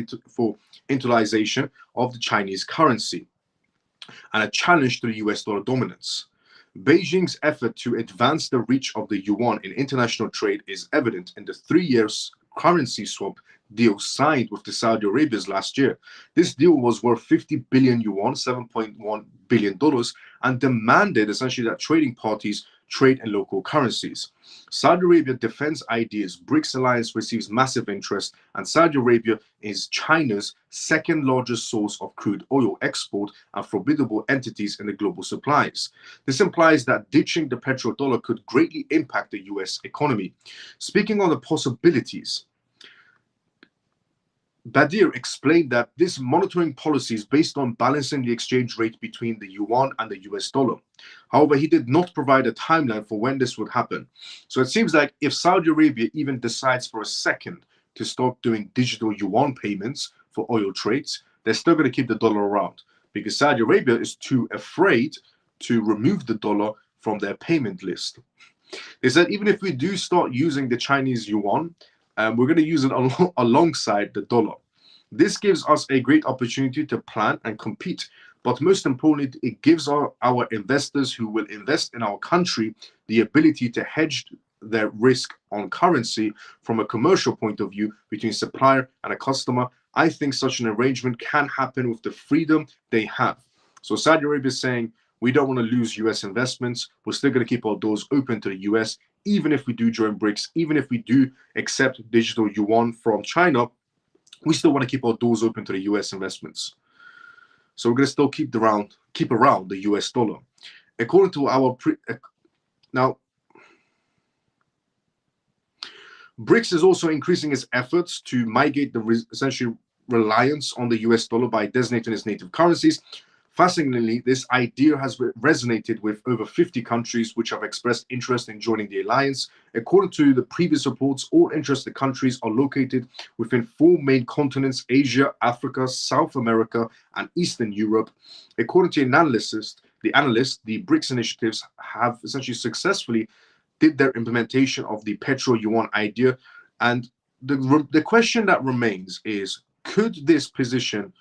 Speaker 1: internalization of the Chinese currency and a challenge to the US dollar dominance. Beijing's effort to advance the reach of the yuan in international trade is evident in the 3-year currency swap deal signed with the Saudi Arabians last year. This deal was worth 50 billion yuan, $7.1 billion, and demanded essentially that trading parties trade in local currencies. Saudi Arabia defends ideas. BRICS alliance receives massive interest, and Saudi Arabia is China's second largest source of crude oil export and formidable entities in the global supplies. This implies that ditching the petrodollar could greatly impact the US economy. Speaking on the possibilities, Badir explained that this monitoring policy is based on balancing the exchange rate between the yuan and the US dollar. However, he did not provide a timeline for when this would happen. So it seems like if Saudi Arabia even decides for a second to start doing digital yuan payments for oil trades, they're still going to keep the dollar around because Saudi Arabia is too afraid to remove the dollar from their payment list. They said even if we do start using the Chinese yuan, we're going to use it alongside the dollar. This gives us a great opportunity to plan and compete, but most importantly, it gives our investors who will invest in our country the ability to hedge their risk on currency from a commercial point of view between supplier and a customer. I think such an arrangement can happen with the freedom they have. So Saudi Arabia is saying, we don't want to lose US investments. We're still going to keep our doors open to the US, even if we do join BRICS, even if we do accept digital yuan from China, we still want to keep our doors open to the US investments. So we're going to still keep around the US dollar. According to our now, BRICS is also increasing its efforts to mitigate the essentially reliance on the US dollar by designating its native currencies. Fascinatingly, this idea has resonated with over 50 countries which have expressed interest in joining the alliance. According to the previous reports, all interested countries are located within 4 main continents: Asia, Africa, South America, and Eastern Europe. According to the BRICS initiatives have essentially successfully did their implementation of the petro-yuan idea. And the question that remains is, could this position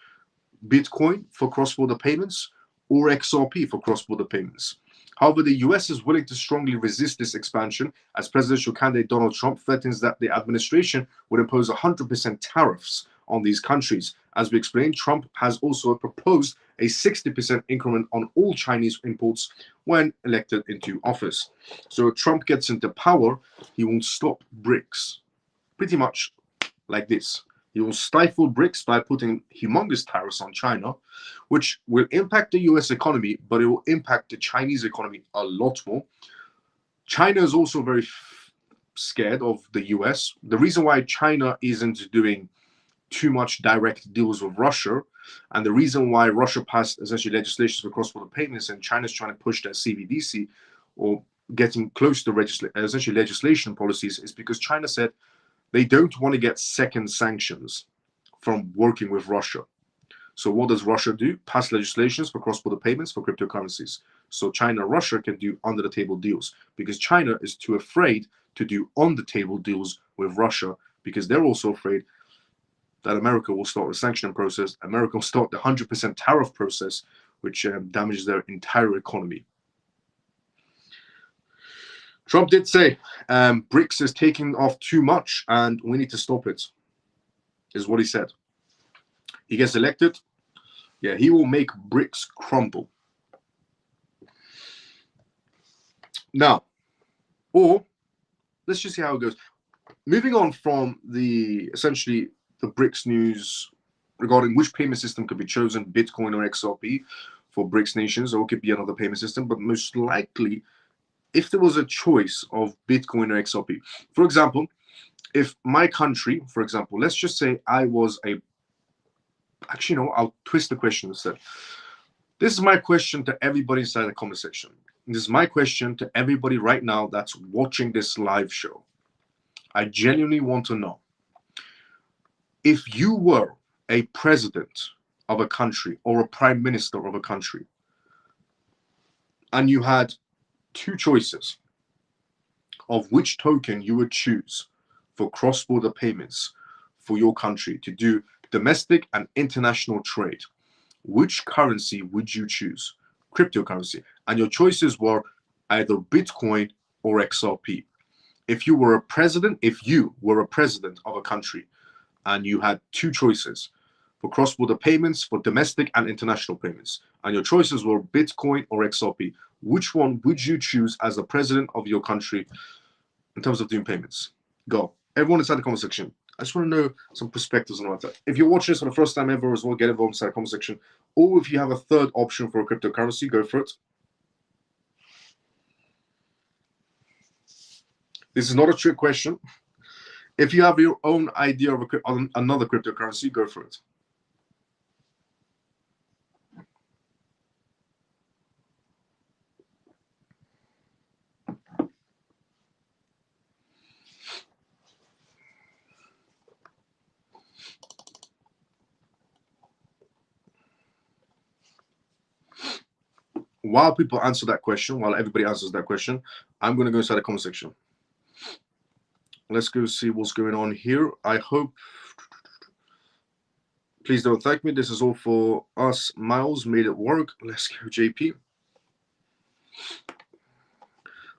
Speaker 1: Bitcoin for cross-border payments or XRP for cross-border payments? However, the US is willing to strongly resist this expansion, as presidential candidate Donald Trump threatens that the administration would impose 100% tariffs on these countries. As we explained, Trump has also proposed a 60% increment on all Chinese imports when elected into office. So if Trump gets into power, he will stop BRICS, pretty much like this. He will stifle BRICS by putting humongous tariffs on China, which will impact the US economy, but it will impact the Chinese economy a lot more. China is also very scared of the US. The reason why China isn't doing too much direct deals with Russia, and the reason why Russia passed essentially legislation for cross-border payments and China's trying to push that CBDC or getting close to essentially legislation policies, is because China said they don't want to get second sanctions from working with Russia. So what does Russia do? Pass legislations for cross-border payments for cryptocurrencies. So China and Russia can do under-the-table deals, because China is too afraid to do on-the-table deals with Russia, because they're also afraid that America will start the sanctioning process. America will start the 100% tariff process, which damages their entire economy. Trump did say BRICS is taking off too much and we need to stop it, is what he said. He gets elected, yeah, he will make BRICS crumble. Now, or let's just see how it goes. Moving on from essentially the BRICS news regarding which payment system could be chosen, Bitcoin or XRP, for BRICS nations, or it could be another payment system, but most likely, if there was a choice of Bitcoin or XRP, for example, if my country, for example, let's just say I was actually, no, I'll twist the question instead. This is my question to everybody inside the comment section. This is my question to everybody right now that's watching this live show. I genuinely want to know, if you were a president of a country or a prime minister of a country, and you had 2 choices of which token you would choose for cross-border payments for your country to do domestic and international trade, which currency would you choose? Cryptocurrency. And your choices were either Bitcoin or XRP. If you were a president of a country and you had 2 choices for cross-border payments, for domestic and international payments, and your choices were Bitcoin or XRP, which one would you choose as the president of your country in terms of doing payments? Go. Everyone inside the comment section. I just want to know some perspectives on that. If you're watching this for the first time ever as well, get involved inside the comment section. Or if you have a third option for a cryptocurrency, go for it. This is not a trick question. If you have your own idea of another cryptocurrency, go for it. While people answer that question, while everybody answers that question, I'm going to go inside the comment section. Let's go see what's going on here. I hope. Please don't thank me. This is all for us. Miles made it work. Let's go, JP.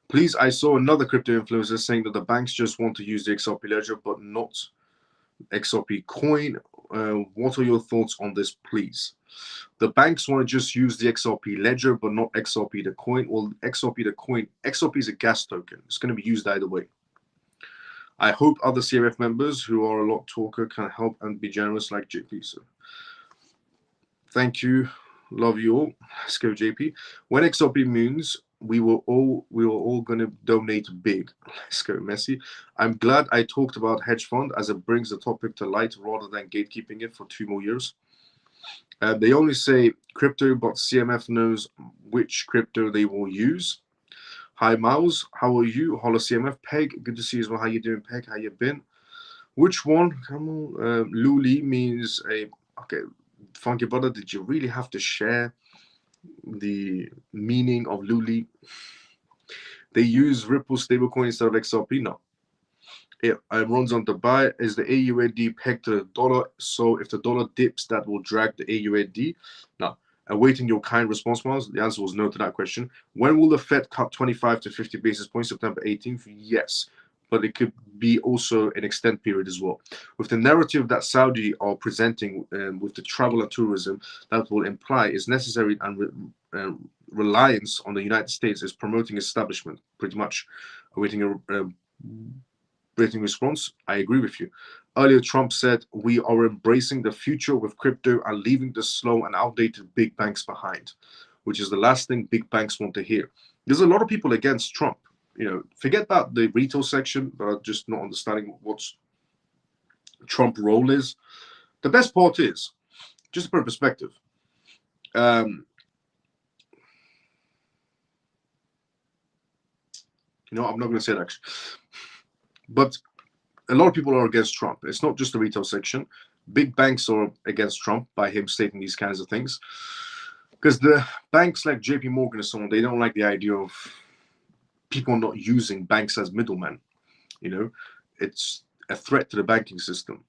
Speaker 1: Please, I saw another crypto influencer saying that the banks just want to use the XRP ledger, but not XRP coin. What are your thoughts on this, please? The banks want to just use the XRP ledger, but not XRP the coin. Well, XRP the coin, XRP is a gas token. It's going to be used either way. I hope other CMF members who are a lot talker can help and be generous like JP. So thank you. Love you all. Let's go, JP. When XRP moons, we were all gonna donate big. Let's go, Messi. I'm glad I talked about hedge fund as it brings the topic to light rather than gatekeeping it for 2 more years. They only say crypto, but CMF knows which crypto they will use. Hi, Miles. How are you? Hello, CMF. Peg, good to see you as well. How you doing, Peg? How you been? Which one? Come on. Luli means a... Okay, Funky Brother, did you really have to share the meaning of Luli? They use Ripple stablecoin instead of XRP? No. It runs on to buy. Is the AUAD pegged to the dollar? So if the dollar dips, that will drag the AUAD? No. Awaiting your kind response, Miles. The answer was no to that question. When will the Fed cut 25 to 50 basis points? September 18th? Yes. But it could be also an extend period as well. With the narrative that Saudi are presenting with the travel and tourism, that will imply is necessary and reliance on the United States is promoting establishment, pretty much. Awaiting a written response. I agree with you. Earlier, Trump said we are embracing the future with crypto and leaving the slow and outdated big banks behind, which is the last thing big banks want to hear. There's a lot of people against Trump. Forget about the retail section, but just not understanding what Trump's role is. The best part is, just to put in perspective, I'm not going to say that actually. But a lot of people are against Trump. It's not just the retail section. Big banks are against Trump by him stating these kinds of things. Because the banks like JP Morgan and so on, they don't like the idea of people not using banks as middlemen. It's a threat to the banking system.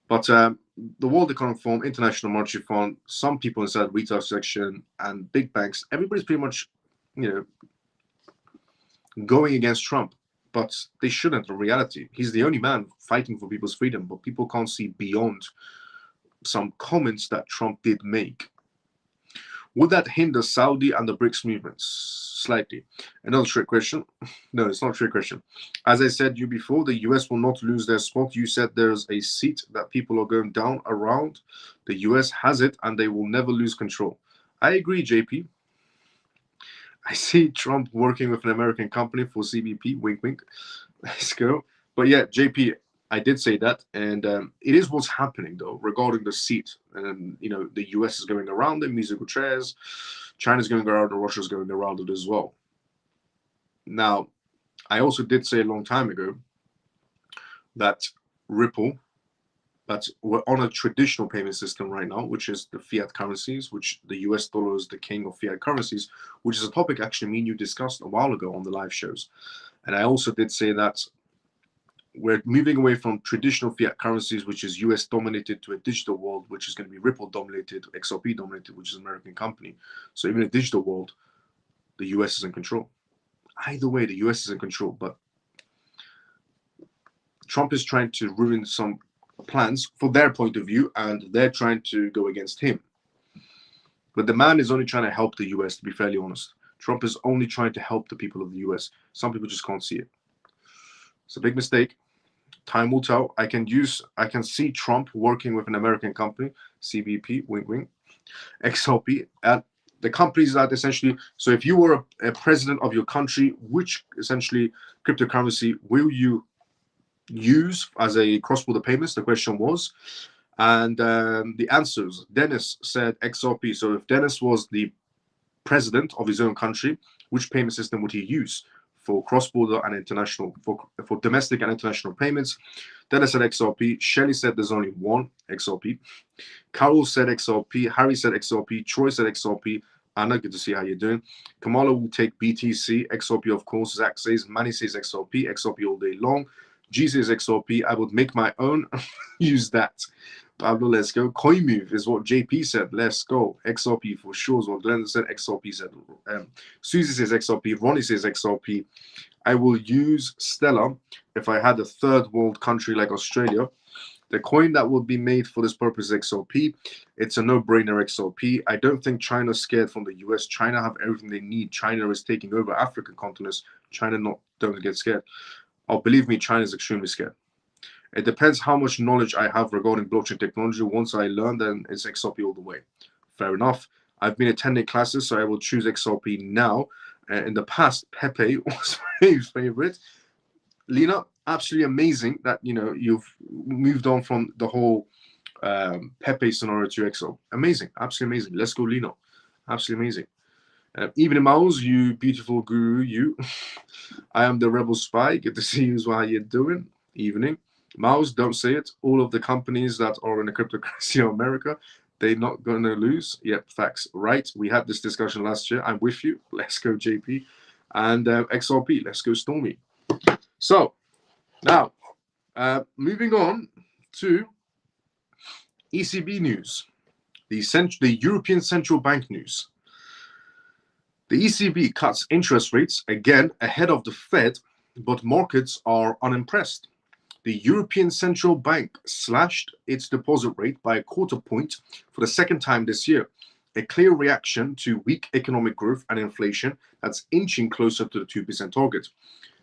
Speaker 1: But the World Economic Forum, International Monetary Fund, some people inside retail section and big banks, everybody's pretty much, going against Trump. But they shouldn't in reality. He's the only man fighting for people's freedom, but people can't see beyond some comments that Trump did make. Would that hinder Saudi and the BRICS movements? Slightly. Another trick question. No, it's not a trick question. As I said you before, the US will not lose their spot. You said there's a seat that people are going down around. The US has it, and they will never lose control. I agree, JP. I see Trump working with an American company for CBP. Wink, wink. Let's go. But yeah, JP, I did say that, and it is what's happening though regarding the seat. And the US is going around the musical chairs, China's going around, and Russia's going around it as well. Now, I also did say a long time ago that Ripple, that we're on a traditional payment system right now, which is the fiat currencies, which the US dollar is the king of fiat currencies, which is a topic actually me and you discussed a while ago on the live shows. And I also did say that we're moving away from traditional fiat currencies, which is US dominated, to a digital world, which is going to be Ripple dominated, XRP dominated, which is an American company. So even in a digital world, the US is in control. Either way, the US is in control, but Trump is trying to ruin some plans for their point of view, and they're trying to go against him. But the man is only trying to help the US, to be fairly honest. Trump is only trying to help the people of the US. Some people just can't see it. It's a big mistake. Time will tell. I can see Trump working with an American company, CBP, wink, wink, XRP, and the companies that essentially, so if you were a president of your country, which essentially cryptocurrency will you use as a cross-border payments? The question was. And the answers, Dennis said XRP. So if Dennis was the president of his own country, which payment system would he use for cross-border and international, for domestic and international payments? Dennis said XRP. Shelly said there's only one, XRP. Carol said XRP. Harry said XRP. Troy said XRP. Anna, good to see how you're doing. Kamala will take BTC. XRP, of course. Zach says, Manny says XRP. XRP all day long. G says XRP. I would make my own. Use that. Pablo, let's go. Coinmove is what JP said. Let's go. XRP for sure is what Glenda said. XRP said. Susie says XRP. Ronnie says XRP. I will use Stellar if I had a third world country like Australia. The coin that would be made for this purpose is XRP. It's a no-brainer, XRP. I don't think China's scared from the US. China have everything they need. China is taking over African continents. China don't get scared. Oh, believe me, China is extremely scared. It depends how much knowledge I have regarding blockchain technology. Once I learn, then it's XRP all the way. Fair enough. I've been attending classes, so I will choose XRP now. In the past, Pepe was my favorite. Lena, absolutely amazing that you've moved on from the whole Pepe scenario to XO. Amazing, absolutely amazing. Let's go, Lena. Absolutely amazing. Evening, Miles, you beautiful guru, you. I am the rebel spy. Good to see you as well. How you doing? Evening. Miles, don't say it. All of the companies that are in the cryptocurrency of America, they're not going to lose. Yep, facts. Right. We had this discussion last year. I'm with you. Let's go, JP. And XRP, let's go, Stormy. So, now, moving on to ECB news, the European Central Bank news. The ECB cuts interest rates again ahead of the Fed, but markets are unimpressed. The European Central Bank slashed its deposit rate by a quarter point for the second time this year, a clear reaction to weak economic growth and inflation that's inching closer to the 2% target.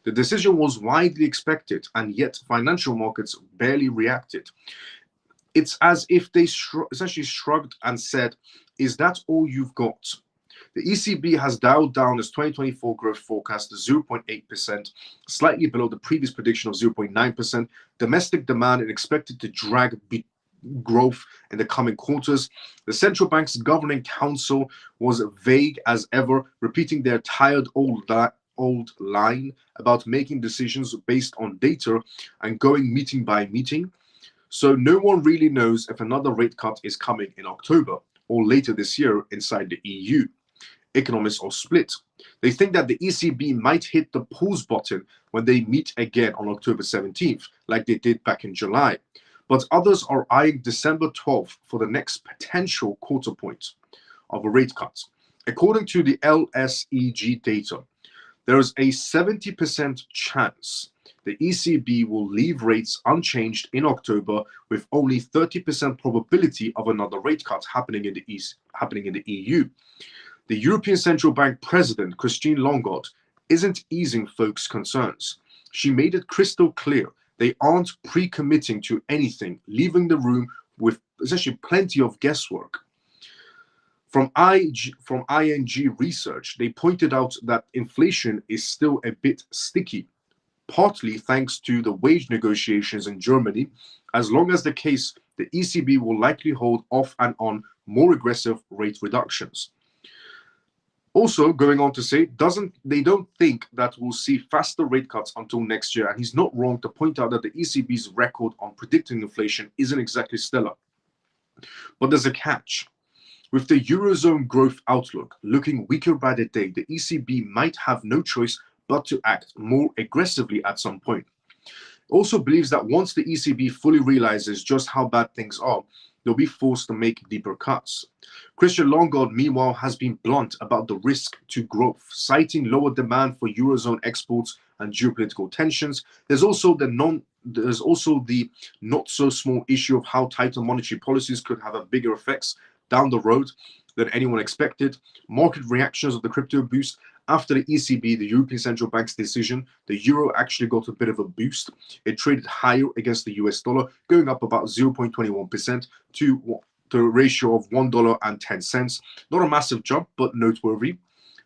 Speaker 1: The decision was widely expected, and yet financial markets barely reacted. It's as if they essentially shrugged and said, "Is that all you've got?" The ECB has dialed down its 2024 growth forecast to 0.8%, slightly below the previous prediction of 0.9%. Domestic demand is expected to drag growth in the coming quarters. The central bank's governing council was vague as ever, repeating their tired old line about making decisions based on data and going meeting by meeting. So no one really knows if another rate cut is coming in October or later this year inside the EU. Economists are split. They think that the ECB might hit the pause button when they meet again on October 17th, like they did back in July. But others are eyeing December 12th for the next potential quarter point of a rate cut. According to the LSEG data, there is a 70% chance the ECB will leave rates unchanged in October, with only 30% probability of another rate cut happening in the EU. The European Central Bank President, Christine Lagarde, isn't easing folks' concerns. She made it crystal clear they aren't pre-committing to anything, leaving the room with essentially plenty of guesswork. From ING research, they pointed out that inflation is still a bit sticky, partly thanks to the wage negotiations in Germany. As long as the case, the ECB will likely hold off and on more aggressive rate reductions. Also, going on to say, they don't think that we'll see faster rate cuts until next year, and he's not wrong to point out that the ECB's record on predicting inflation isn't exactly stellar. But there's a catch. With the Eurozone growth outlook looking weaker by the day, the ECB might have no choice but to act more aggressively at some point. Also believes that once the ECB fully realizes just how bad things are, they'll be forced to make deeper cuts. Christine Lagarde, meanwhile, has been blunt about the risk to growth, citing lower demand for Eurozone exports and geopolitical tensions. There's also the not so small issue of how tighter monetary policies could have a bigger effects down the road than anyone expected. Market reactions of the crypto boost. After the ECB, the European Central Bank's decision, the euro actually got a bit of a boost. It traded higher against the US dollar, going up about 0.21% to a ratio of $1.10. Not a massive jump, but noteworthy.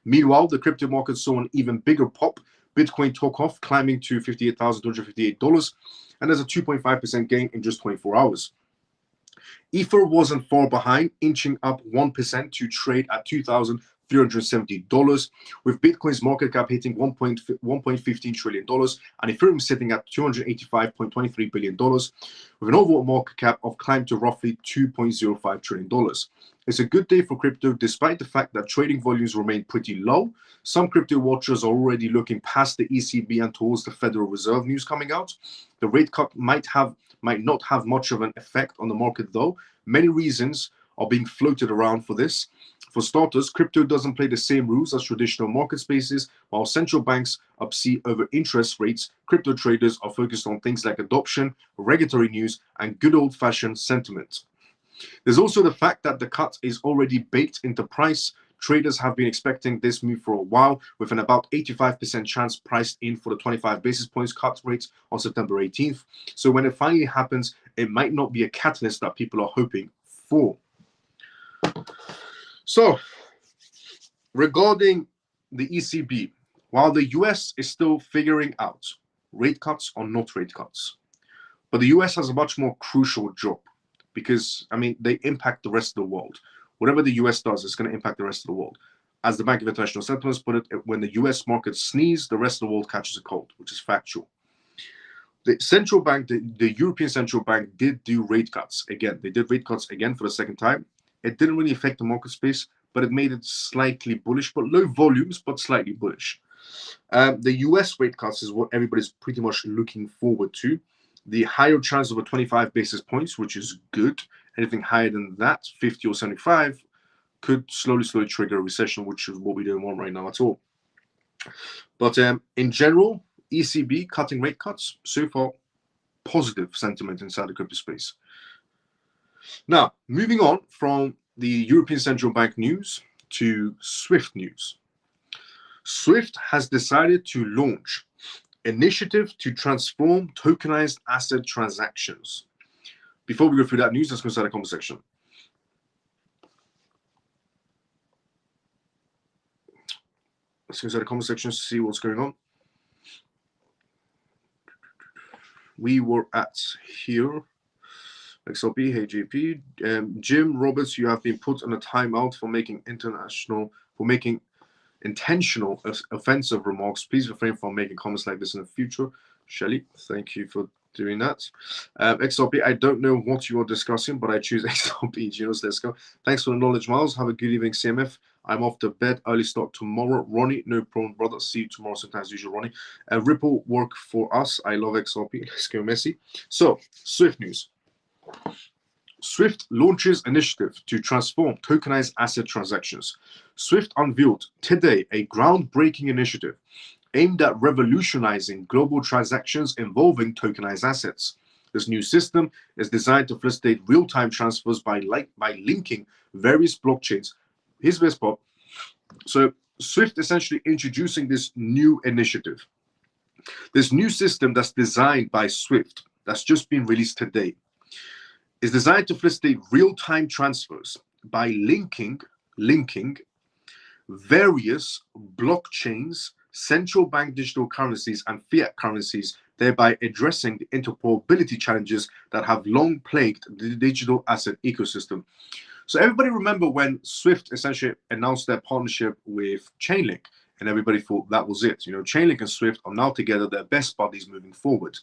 Speaker 1: Meanwhile, the crypto market saw an even bigger pop. Bitcoin took off, climbing to $58,258, and there's a 2.5% gain in just 24 hours. Ether wasn't far behind, inching up 1% to trade at $2,370, with Bitcoin's market cap hitting $1.15 trillion and Ethereum sitting at $285.23 billion, with an overall market cap of climbed to roughly $2.05 trillion. It's a good day for crypto, despite the fact that trading volumes remain pretty low. Some crypto watchers are already looking past the ECB and towards the Federal Reserve news coming out. The rate cut might not have much of an effect on the market, though. Many reasons are being floated around for this. For starters, crypto doesn't play the same rules as traditional market spaces. While central banks upset over interest rates, crypto traders are focused on things like adoption, regulatory news, and good old-fashioned sentiment. There's also the fact that the cut is already baked into price. Traders have been expecting this move for a while, with an about 85% chance priced in for the 25 basis points cut rate on September 18th. So when it finally happens, it might not be a catalyst that people are hoping for. So, regarding the ECB, while the US is still figuring out rate cuts or not rate cuts, but the US has a much more crucial job because, I mean, they impact the rest of the world. Whatever the US does, it's going to impact the rest of the world. As the Bank of International Settlements put it, when the US market sneezes, the rest of the world catches a cold, which is factual. The central bank, the European Central Bank, did do rate cuts again. They did rate cuts again for the second time. It didn't really affect the market space, but it made it slightly bullish, but low volumes, but slightly bullish. The US rate cuts is what everybody's pretty much looking forward to. The higher chance of a 25 basis points, which is good. Anything higher than that, 50 or 75, could slowly trigger a recession, which is what we don't want right now at all. But in general, ECB cutting rate cuts, so far, positive sentiment inside the crypto space. Now, moving on from the European Central Bank news to SWIFT news. SWIFT has decided to launch initiative to transform tokenized asset transactions. Before we go through that news, let's go inside the comment section. Let's go inside the comment section to see what's going on. We were at here. XLP, hey JP. Jim Roberts, you have been put on a timeout for making intentional offensive remarks. Please refrain from making comments like this in the future. Shelly, thank you for doing that. XLP, I don't know what you are discussing, but I choose XLP. Ginos, let's go. Thanks for the knowledge, Miles. Have a good evening, CMF. I'm off to bed. Early start tomorrow. Ronnie, no problem, brother. See you tomorrow. Sometimes usual, Ronnie. Ripple work for us. I love XRP. Let's go, Messi. So, SWIFT news. SWIFT launches initiative to transform tokenized asset transactions. SWIFT unveiled today a groundbreaking initiative aimed at revolutionizing global transactions involving tokenized assets. This new system is designed to facilitate real-time transfers by linking various blockchains. Here's the best part. So SWIFT essentially introducing this new initiative. This new system that's designed by SWIFT, that's just been released today, is designed to facilitate real-time transfers by linking various blockchains, central bank digital currencies, and fiat currencies, thereby addressing the interoperability challenges that have long plagued the digital asset ecosystem. So everybody remember when SWIFT essentially announced their partnership with Chainlink, and everybody thought that was it. You know, Chainlink and SWIFT are now together, they're best buddies moving forward.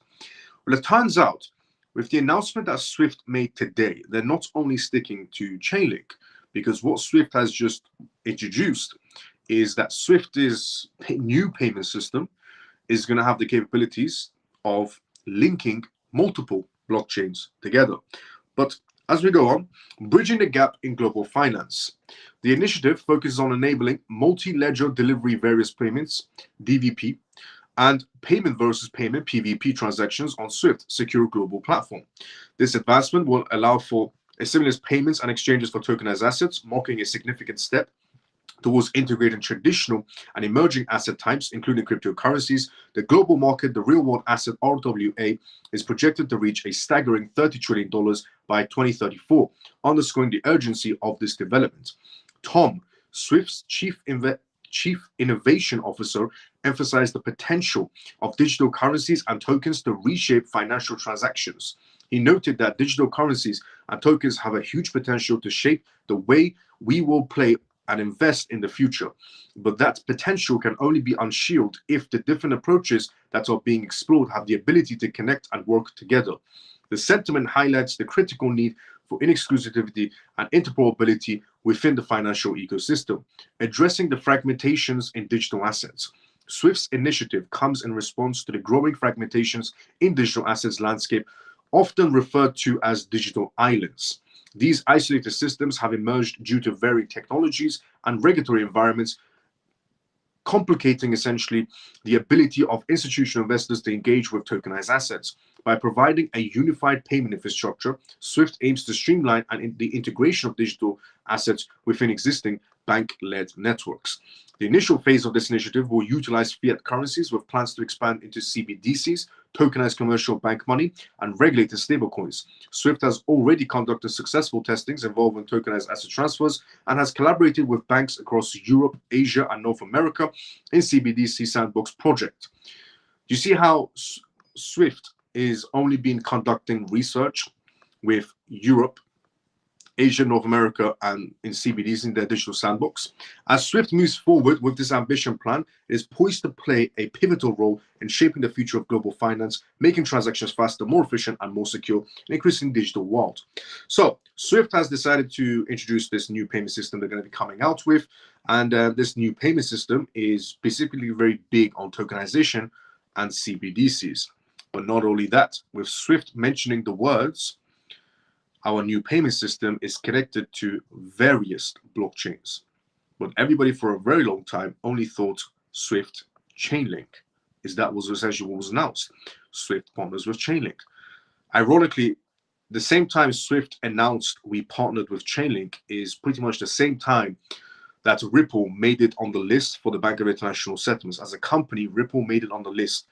Speaker 1: Well, it turns out, with the announcement that SWIFT made today, they're not only sticking to Chainlink, because what SWIFT has just introduced is that SWIFT's new payment system is going to have the capabilities of linking multiple blockchains together. But as we go on, bridging the gap in global finance. The initiative focuses on enabling multi-ledger delivery various payments, DVP, and payment versus payment, PVP transactions on SWIFT secure global platform. This advancement will allow for seamless payments and exchanges for tokenized assets, marking a significant step towards integrating traditional and emerging asset types, including cryptocurrencies. The global market, the real-world asset RWA, is projected to reach a staggering $30 trillion by 2034, underscoring the urgency of this development. Tom, SWIFT's chief innovation officer, emphasized the potential of digital currencies and tokens to reshape financial transactions. He noted that digital currencies and tokens have a huge potential to shape the way we will play and invest in the future. But that potential can only be unshielded if the different approaches that are being explored have the ability to connect and work together. The sentiment highlights the critical need for inexclusivity and interoperability within the financial ecosystem, addressing the fragmentations in digital assets. SWIFT's initiative comes in response to the growing fragmentations in digital assets landscape, often referred to as digital islands. These isolated systems have emerged due to varying technologies and regulatory environments, complicating essentially the ability of institutional investors to engage with tokenized assets. By providing a unified payment infrastructure, SWIFT aims to streamline the integration of digital assets within existing bank-led networks. The initial phase of this initiative will utilize fiat currencies with plans to expand into CBDCs, tokenized commercial bank money, and regulated stablecoins. SWIFT has already conducted successful testings involving tokenized asset transfers and has collaborated with banks across Europe, Asia, and North America in CBDC Sandbox project. You see how SWIFT is only been conducting research with Europe, Asia, North America, and in CBDs in their digital sandbox. As SWIFT moves forward with this ambition plan, it is poised to play a pivotal role in shaping the future of global finance, making transactions faster, more efficient, and more secure in an increasingly digital world. So SWIFT has decided to introduce this new payment system they're going to be coming out with, and this new payment system is specifically very big on tokenization and CBDCs. But not only that, with SWIFT mentioning the words, our new payment system is connected to various blockchains. But everybody for a very long time only thought SWIFT Chainlink. That was essentially what was announced. SWIFT partners with Chainlink. Ironically, the same time SWIFT announced we partnered with Chainlink is pretty much the same time that Ripple made it on the list for the Bank of International Settlements. As a company, Ripple made it on the list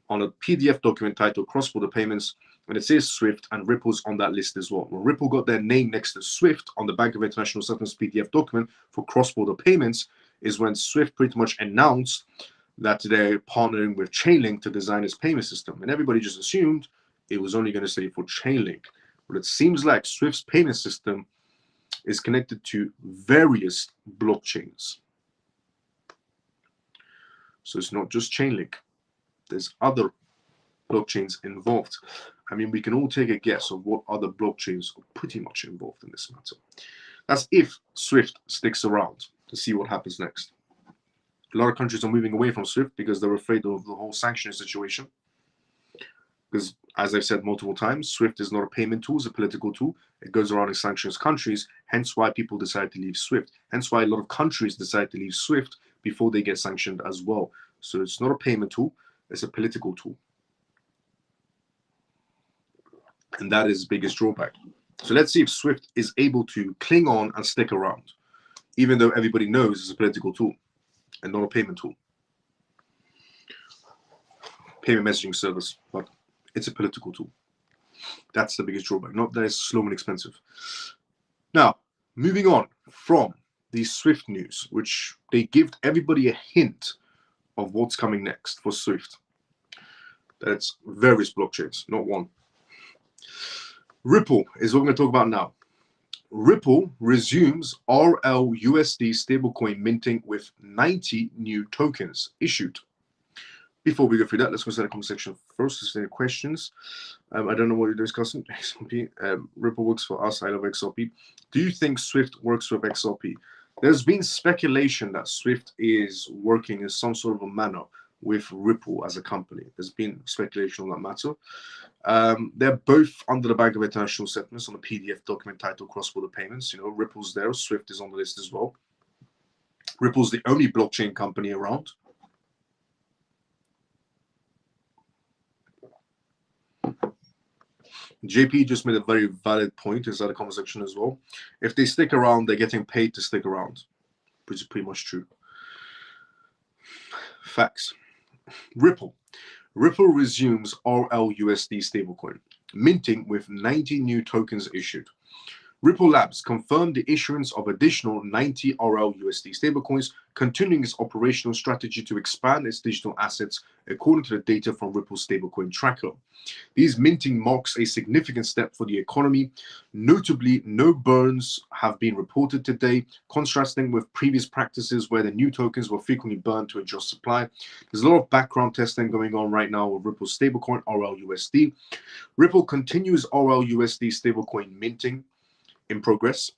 Speaker 1: on a PDF document titled Cross-Border Payments, and it says SWIFT, and Ripple's on that list as well. When Ripple got their name next to SWIFT on the Bank of International Settlements PDF document for cross-border payments is when SWIFT pretty much announced that they're partnering with Chainlink to design its payment system. And everybody just assumed it was only going to say for Chainlink. But it seems like SWIFT's payment system is connected to various blockchains. So it's not just Chainlink. There's other blockchains involved. I mean, we can all take a guess of what other blockchains are pretty much involved in this matter. That's if SWIFT sticks around to see what happens next. A lot of countries are moving away from SWIFT because they're afraid of the whole sanctioning situation. Because, as I've said multiple times, SWIFT is not a payment tool, it's a political tool. It goes around and sanctions countries, hence why people decide to leave SWIFT. Hence why a lot of countries decide to leave SWIFT before they get sanctioned as well. So it's not a payment tool, it's a political tool. And that is the biggest drawback. So let's see if SWIFT is able to cling on and stick around, even though everybody knows it's a political tool and not a payment tool. Payment messaging service, but it's a political tool. That's the biggest drawback, not that it's slow and expensive. Now, moving on from the SWIFT news, which they give everybody a hint of what's coming next for SWIFT. That's various blockchains, not one. Ripple is what we're going to talk about now. Ripple resumes RLUSD stablecoin minting with 90 new tokens issued. Before we go through that, let's go to the comment section first. Is there any questions? I don't know what you're discussing. XRP. Ripple works for us. I love XRP. Do you think SWIFT works with XRP? There's been speculation that SWIFT is working in some sort of a manner with Ripple as a company. There's been speculation on that matter. They're both under the Bank of International Settlements on a PDF document titled Cross-Border Payments. You know, Ripple's there. SWIFT is on the list as well. Ripple's the only blockchain company around. JP just made a very valid point inside the comment section as well. If they stick around, they're getting paid to stick around, which is pretty much true. Facts. Ripple resumes RLUSD stablecoin, minting with 90 new tokens issued. Ripple Labs confirmed the issuance of additional 90 RLUSD stablecoins, continuing its operational strategy to expand its digital assets, according to the data from Ripple's stablecoin tracker. These minting marks a significant step for the economy. Notably, no burns have been reported today, contrasting with previous practices where the new tokens were frequently burned to adjust supply. There's a lot of background testing going on right now with Ripple's stablecoin RLUSD. Ripple continues RLUSD stablecoin minting in progress.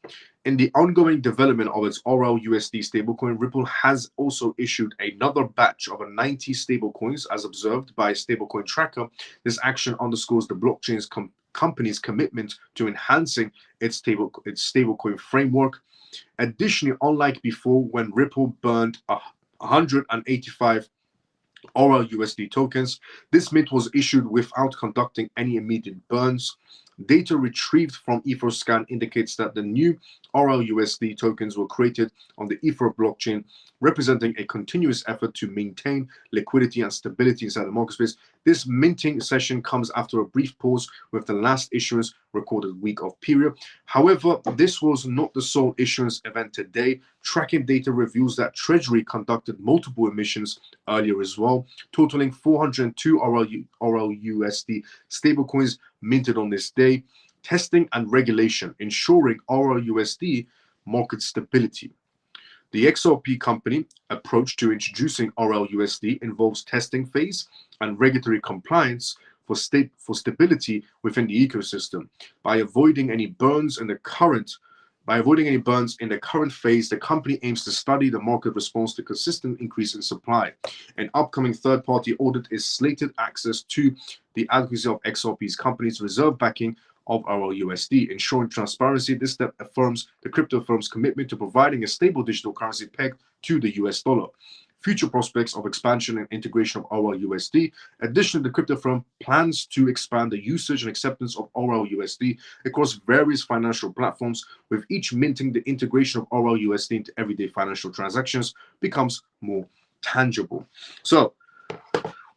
Speaker 1: In the ongoing development of its RLUSD stablecoin, Ripple has also issued another batch of 90 stablecoins, as observed by Stablecoin Tracker. This action underscores the blockchain's company's commitment to enhancing its stablecoin framework. Additionally, unlike before, when Ripple burned 185 RLUSD tokens, this mint was issued without conducting any immediate burns. Data retrieved from EtherScan indicates that the new RLUSD tokens were created on the Ether blockchain, representing a continuous effort to maintain liquidity and stability inside the market space. This minting session comes after a brief pause with the last issuance recorded week of period. However, this was not the sole issuance event today. Tracking data reveals that Treasury conducted multiple emissions earlier as well, totaling 402 RLUSD stablecoins minted on this day. Testing and regulation, ensuring RLUSD market stability. The XRP company approach to introducing RLUSD involves testing phase and regulatory compliance for stability within the ecosystem. By avoiding any burns in the current phase, the company aims to study the market response to consistent increase in supply. An upcoming third-party audit is slated access to the adequacy of XRP's company's reserve backing of RLUSD, ensuring transparency. This step affirms the crypto firm's commitment to providing a stable digital currency pegged to the US dollar. Future prospects of expansion and integration of RLUSD. Additionally, the crypto firm plans to expand the usage and acceptance of RLUSD across various financial platforms, with each minting the integration of RLUSD into everyday financial transactions becomes more tangible. So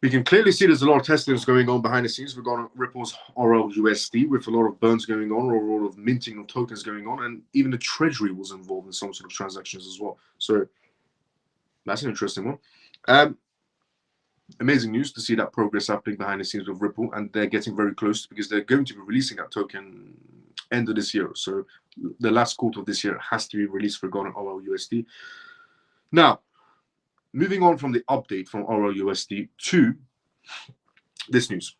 Speaker 1: we can clearly see there's a lot of testing going on behind the scenes regarding Ripple's RLUSD, with a lot of burns going on, or a lot of minting of tokens going on, and even the Treasury was involved in some sort of transactions as well. So that's an interesting one. Amazing news to see that progress happening behind the scenes with Ripple, and they're getting very close because they're going to be releasing that token end of this year. So the last quarter of this year has to be released regarding RLUSD. Now, moving on from the update from RLUSD to this news.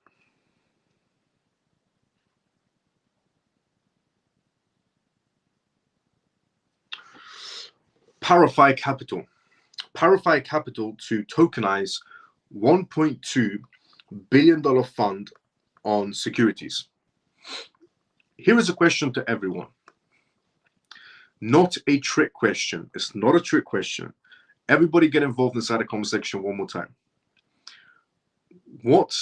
Speaker 1: Parify Capital. Parify Capital to tokenize $1.2 billion fund on securities. Here is a question to everyone. Not a trick question. It's not a trick question. Everybody get involved inside the comment section one more time. What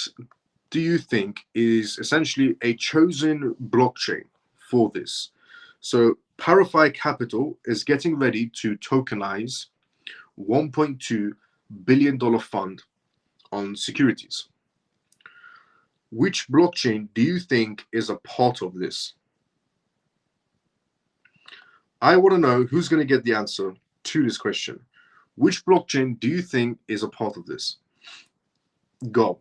Speaker 1: do you think is essentially a chosen blockchain for this? So Parify Capital is getting ready to tokenize $1.2 billion fund on securities. Which blockchain do you think is a part of this? I want to know who's going to get the answer to this question. Which blockchain do you think is a part of this? Go.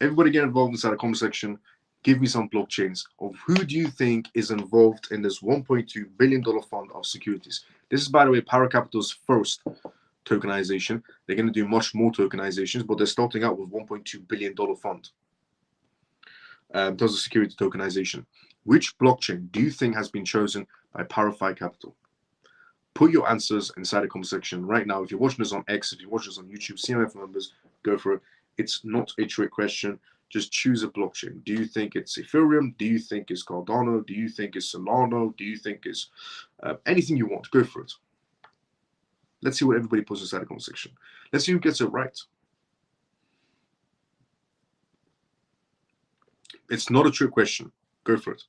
Speaker 1: Everybody get involved inside the comment section. Give me some blockchains of who do you think is involved in this $1.2 billion fund of securities. This is, by the way, Parify Capital's first tokenization. They're going to do much more tokenizations, but they're starting out with $1.2 billion fund. In terms of security tokenization. Which blockchain do you think has been chosen by Parify Capital? Put your answers inside the comment section right now. If you're watching this on X, if you're watching this on YouTube, CMF members, go for it. It's not a trick question. Just choose a blockchain. Do you think it's Ethereum? Do you think it's Cardano? Do you think it's Solana? Do you think it's anything you want? Go for it. Let's see what everybody puts inside the comment section. Let's see who gets it right. It's not a trick question. Go for it.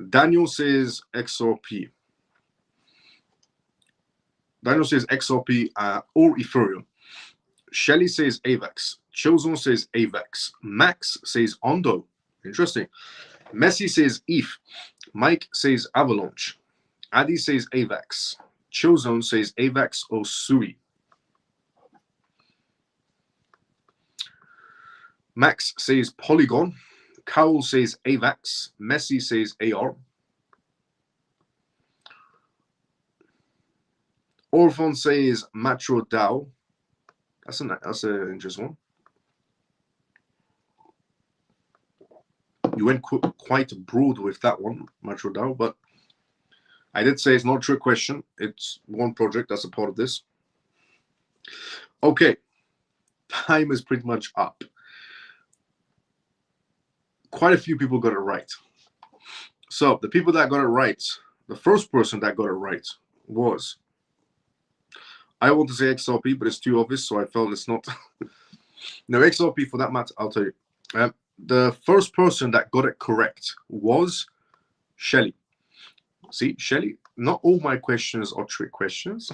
Speaker 1: Daniel says XRP. Daniel says XRP or Ethereum. Shelly says AVAX. Chilzon says AVAX. Max says Ondo. Interesting. Messi says ETH. Mike says Avalanche. Adi says AVAX. Chilzon says AVAX or Sui. Max says Polygon. Carol says AVAX. Messi says AR. Orphon says Matro DAO. That's an interesting one. You went quite broad with that one, Matro DAO, but I did say it's not a trick question. It's one project that's a part of this. Okay, time is pretty much up. Quite a few people got it right. So the people that got it right, the first person that got it right was, I want to say XRP, but it's too obvious, so I felt it's not. No, XRP for that matter, I'll tell you. the first person that got it correct was Shelly. See, Shelly, not all my questions are trick questions.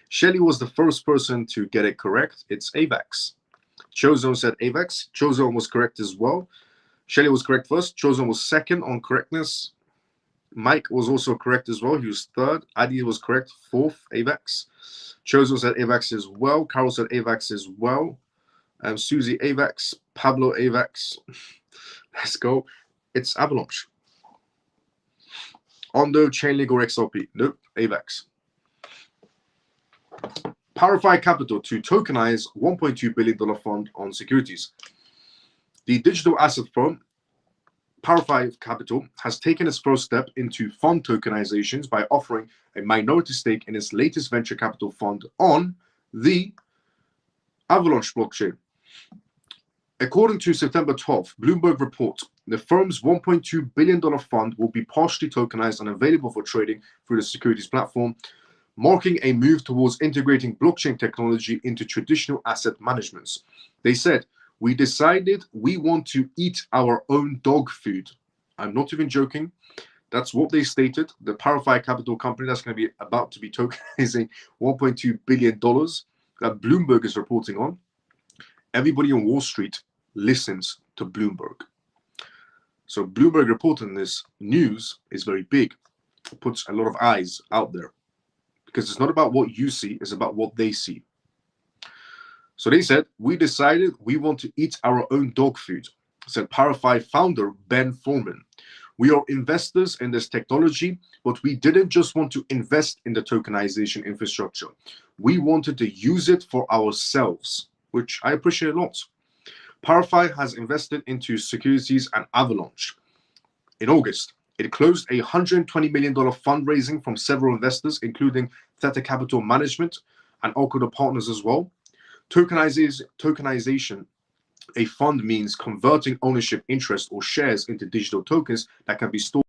Speaker 1: Shelly was the first person to get it correct. It's AVAX. Chozone said AVAX. Chozone was correct as well. Shelly was correct first. Chozone was second on correctness. Mike was also correct as well. He was third. Adi was correct, fourth, AVAX. Chozone said AVAX as well. Carol said AVAX as well. Susie, AVAX. Pablo, AVAX. Let's go. It's Avalanche. Ondo, Chainlink, or XRP? Nope, AVAX. Powerify Capital to tokenize $1.2 billion fund on securities. The digital asset firm, Powerify Capital, has taken its first step into fund tokenizations by offering a minority stake in its latest venture capital fund on the Avalanche blockchain. According to September 12th, Bloomberg reports the firm's $1.2 billion fund will be partially tokenized and available for trading through the securities platform, marking a move towards integrating blockchain technology into traditional asset management. They said, "We decided we want to eat our own dog food." I'm not even joking. That's what they stated. The Powerify Capital company that's going to be about to be tokenizing $1.2 billion that Bloomberg is reporting on. Everybody on Wall Street listens to Bloomberg. So Bloomberg reporting this news is very big. It puts a lot of eyes out there because it's not about what you see, it's about what they see. So they said, "We decided we want to eat our own dog food," said Powerify founder Ben Foreman. "We are investors in this technology, but we didn't just want to invest in the tokenization infrastructure. We wanted to use it for ourselves," which I appreciate a lot. Powerify has invested into securities and Avalanche. In August, it closed a $120 million fundraising from several investors, including Theta Capital Management and Alcoda Partners as well. Tokenization, a fund, means converting ownership interest or shares into digital tokens that can be stored.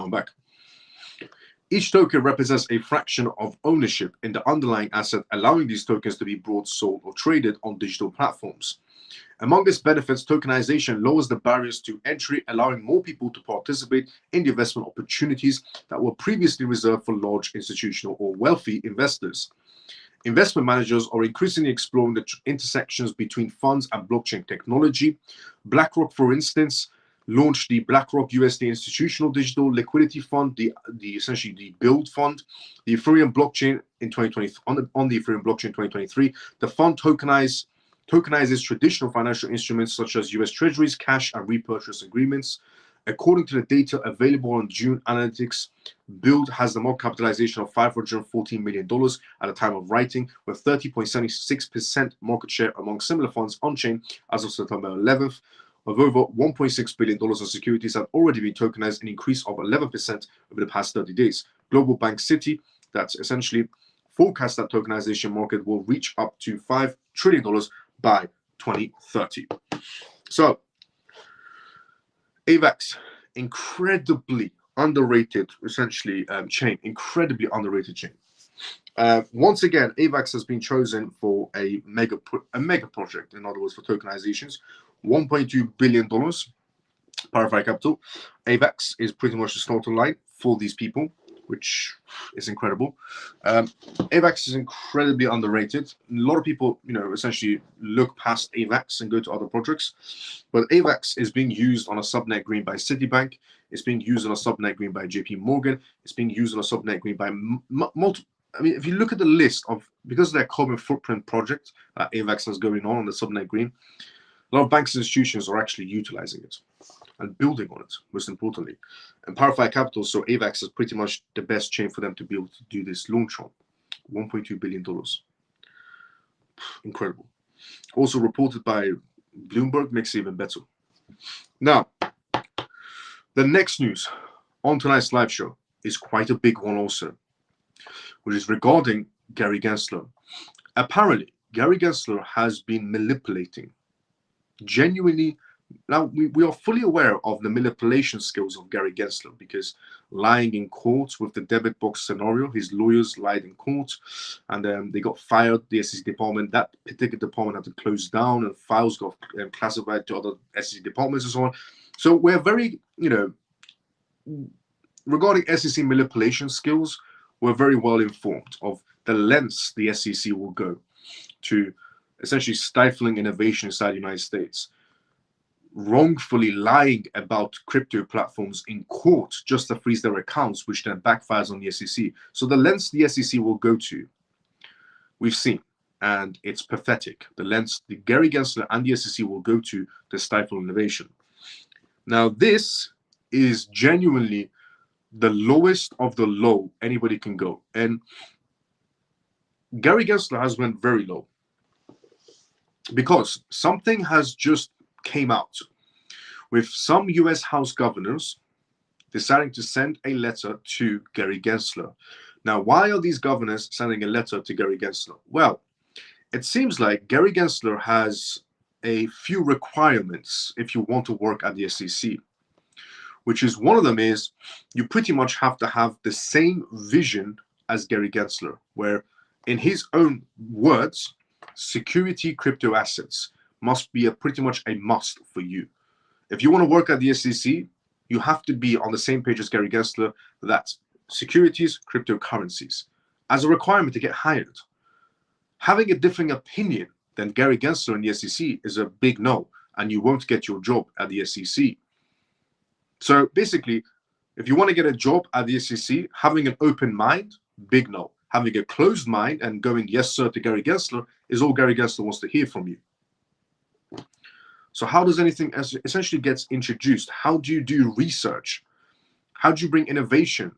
Speaker 1: Back. Each token represents a fraction of ownership in the underlying asset, allowing these tokens to be bought, sold, or traded on digital platforms. Among its benefits, tokenization lowers the barriers to entry, allowing more people to participate in the investment opportunities that were previously reserved for large institutional or wealthy investors. Investment managers are increasingly exploring the intersections between funds and blockchain technology. BlackRock, for instance, launched the BlackRock USD Institutional Digital Liquidity Fund, essentially the Build Fund, the Ethereum blockchain in 2020 on the Ethereum blockchain 2023. The fund tokenizes traditional financial instruments such as US Treasuries, cash, and repurchase agreements. According to the data available on June Analytics, Build has the market capitalization of $514 million at the time of writing, with 30.76% market share among similar funds on-chain as of September 11th. Of over $1.6 billion of securities have already been tokenized, an increase of 11% over the past 30 days. Global Bank City, that's essentially forecast that tokenization market will reach up to $5 trillion by 2030. So, AVAX, incredibly underrated, essentially, chain, incredibly underrated chain. Once again, AVAX has been chosen for a mega project, in other words, for tokenizations. $1.2 billion, Powerify Capital. AVAX is pretty much the starting line for these people, which is incredible. AVAX is incredibly underrated. A lot of people, essentially look past AVAX and go to other projects. But AVAX is being used on a subnet green by Citibank. It's being used on a subnet green by JP Morgan. It's being used on a subnet green by multiple. I mean, if you look at the list of, because of their carbon footprint project that AVAX has going on the subnet green, a lot of banks and institutions are actually utilizing it and building on it, most importantly. And Powerify Capital, so AVAX is pretty much the best chain for them to be able to do this launch on. $1.2 billion. Incredible. Also reported by Bloomberg, makes it even better. Now, the next news on tonight's live show is quite a big one also, which is regarding Gary Gensler. Apparently, Gary Gensler has been genuinely Now, we are fully aware of the manipulation skills of Gary Gensler, because lying in court with the debit box scenario, his lawyers lied in court, and they got fired, the SEC department. That particular department had to close down, and files got classified to other SEC departments and so on. So we're very, regarding SEC manipulation skills, we're very well informed of the lengths the SEC will go to essentially stifling innovation inside the United States, wrongfully lying about crypto platforms in court just to freeze their accounts, which then backfires on the SEC. So the lengths the SEC will go to, we've seen, and it's pathetic. The lengths the Gary Gensler and the SEC will go to stifle innovation. Now, this is genuinely the lowest of the low anybody can go. And Gary Gensler has went very low because something has just came out with some US House governors deciding to send a letter to Gary Gensler. Now, why are these governors sending a letter to Gary Gensler? Well, it seems like Gary Gensler has a few requirements if you want to work at the SEC, which is, one of them is you pretty much have to have the same vision as Gary Gensler, where in his own words, security crypto assets must be pretty much a must for you. If you want to work at the SEC, you have to be on the same page as Gary Gensler, that securities, cryptocurrencies, as a requirement to get hired. Having a differing opinion than Gary Gensler in the SEC is a big no, and you won't get your job at the SEC. So basically, if you want to get a job at the SEC, having an open mind, big no. Having a closed mind and going yes sir to Gary Gensler is all Gary Gensler wants to hear from you. So how does anything essentially gets introduced? How do you do research? How do you bring innovation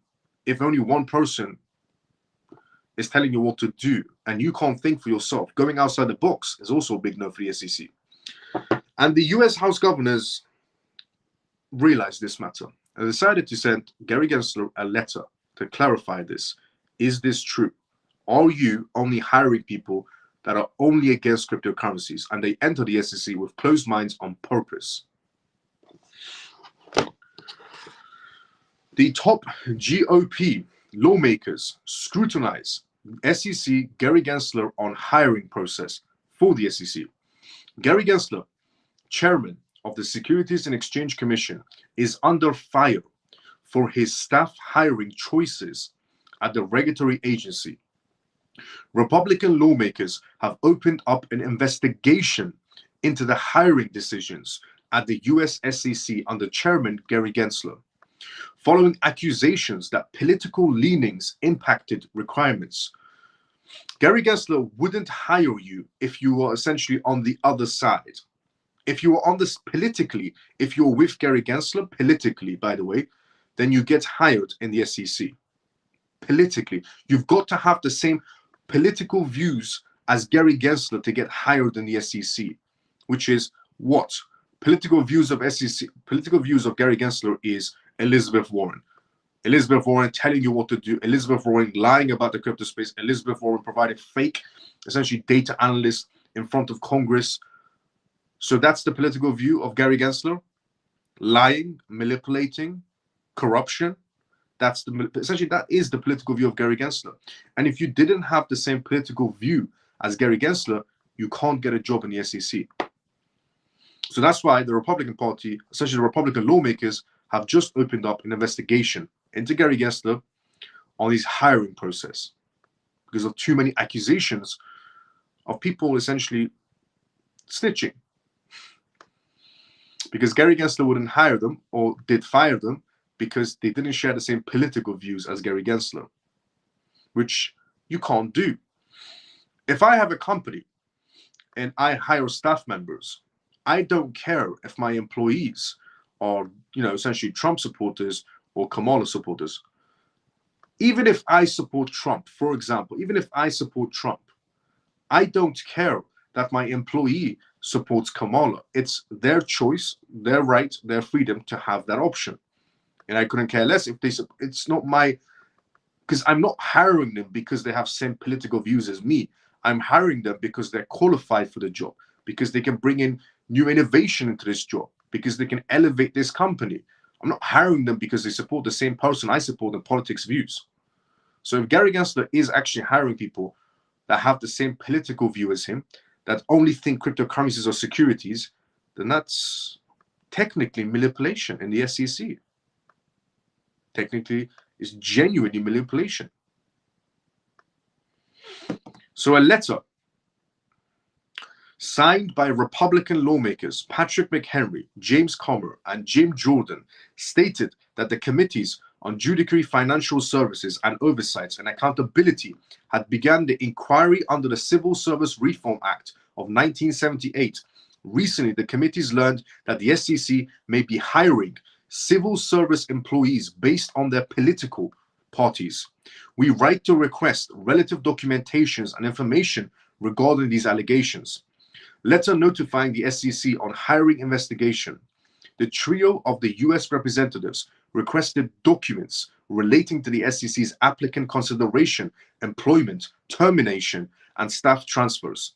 Speaker 1: if only one person is telling you what to do and you can't think for yourself? Going outside the box is also a big no for the SEC. And the US House governors realized this matter and decided to send Gary Gensler a letter to clarify this. Is this true? Are you only hiring people that are only against cryptocurrencies, and they enter the SEC with closed minds on purpose? The top GOP lawmakers scrutinize SEC Gary Gensler on hiring process for the SEC. Gary Gensler, chairman of the Securities and Exchange Commission, is under fire for his staff hiring choices at the regulatory agency. Republican lawmakers have opened up an investigation into the hiring decisions at the US SEC under Chairman Gary Gensler, following accusations that political leanings impacted requirements. Gary Gensler wouldn't hire you if you were essentially on the other side. If you were on this politically, if you're with Gary Gensler politically, by the way, then you get hired in the SEC. Politically, you've got to have the same political views as Gary Gensler to get hired in the SEC, which is what? Political views of SEC, political views of Gary Gensler is Elizabeth Warren. Elizabeth Warren telling you what to do, Elizabeth Warren lying about the crypto space, Elizabeth Warren providing fake, essentially data analysts in front of Congress. So that's the political view of Gary Gensler. Lying, manipulating, corruption. That's essentially that is the political view of Gary Gensler. And if you didn't have the same political view as Gary Gensler, you can't get a job in the SEC. So that's why the Republican Party, essentially the Republican lawmakers, have just opened up an investigation into Gary Gensler on his hiring process because of too many accusations of people essentially snitching. Because Gary Gensler wouldn't hire them or did fire them because they didn't share the same political views as Gary Gensler, which you can't do. If I have a company and I hire staff members, I don't care if my employees are, essentially Trump supporters or Kamala supporters. Even if I support Trump, for example, even if I support Trump, I don't care that my employee supports Kamala. It's their choice, their right, their freedom to have that option. And I couldn't care less if it's not my, because I'm not hiring them because they have same political views as me. I'm hiring them because they're qualified for the job, because they can bring in new innovation into this job, because they can elevate this company. I'm not hiring them because they support the same person I support in politics views. So if Gary Gensler is actually hiring people that have the same political view as him, that only think cryptocurrencies are securities, then that's technically manipulation in the SEC. Technically, it's genuinely manipulation. So a letter signed by Republican lawmakers Patrick McHenry, James Comer, and Jim Jordan stated that the committees on Judiciary, Financial Services, and Oversight and Accountability had begun the inquiry under the Civil Service Reform Act of 1978. Recently, the committees learned that the SEC may be hiring civil service employees based on their political parties. We write to request relative documentations and information regarding these allegations. Letter notifying the SEC on hiring investigation. The trio of the US representatives requested documents relating to the SEC's applicant consideration, employment, termination, and staff transfers.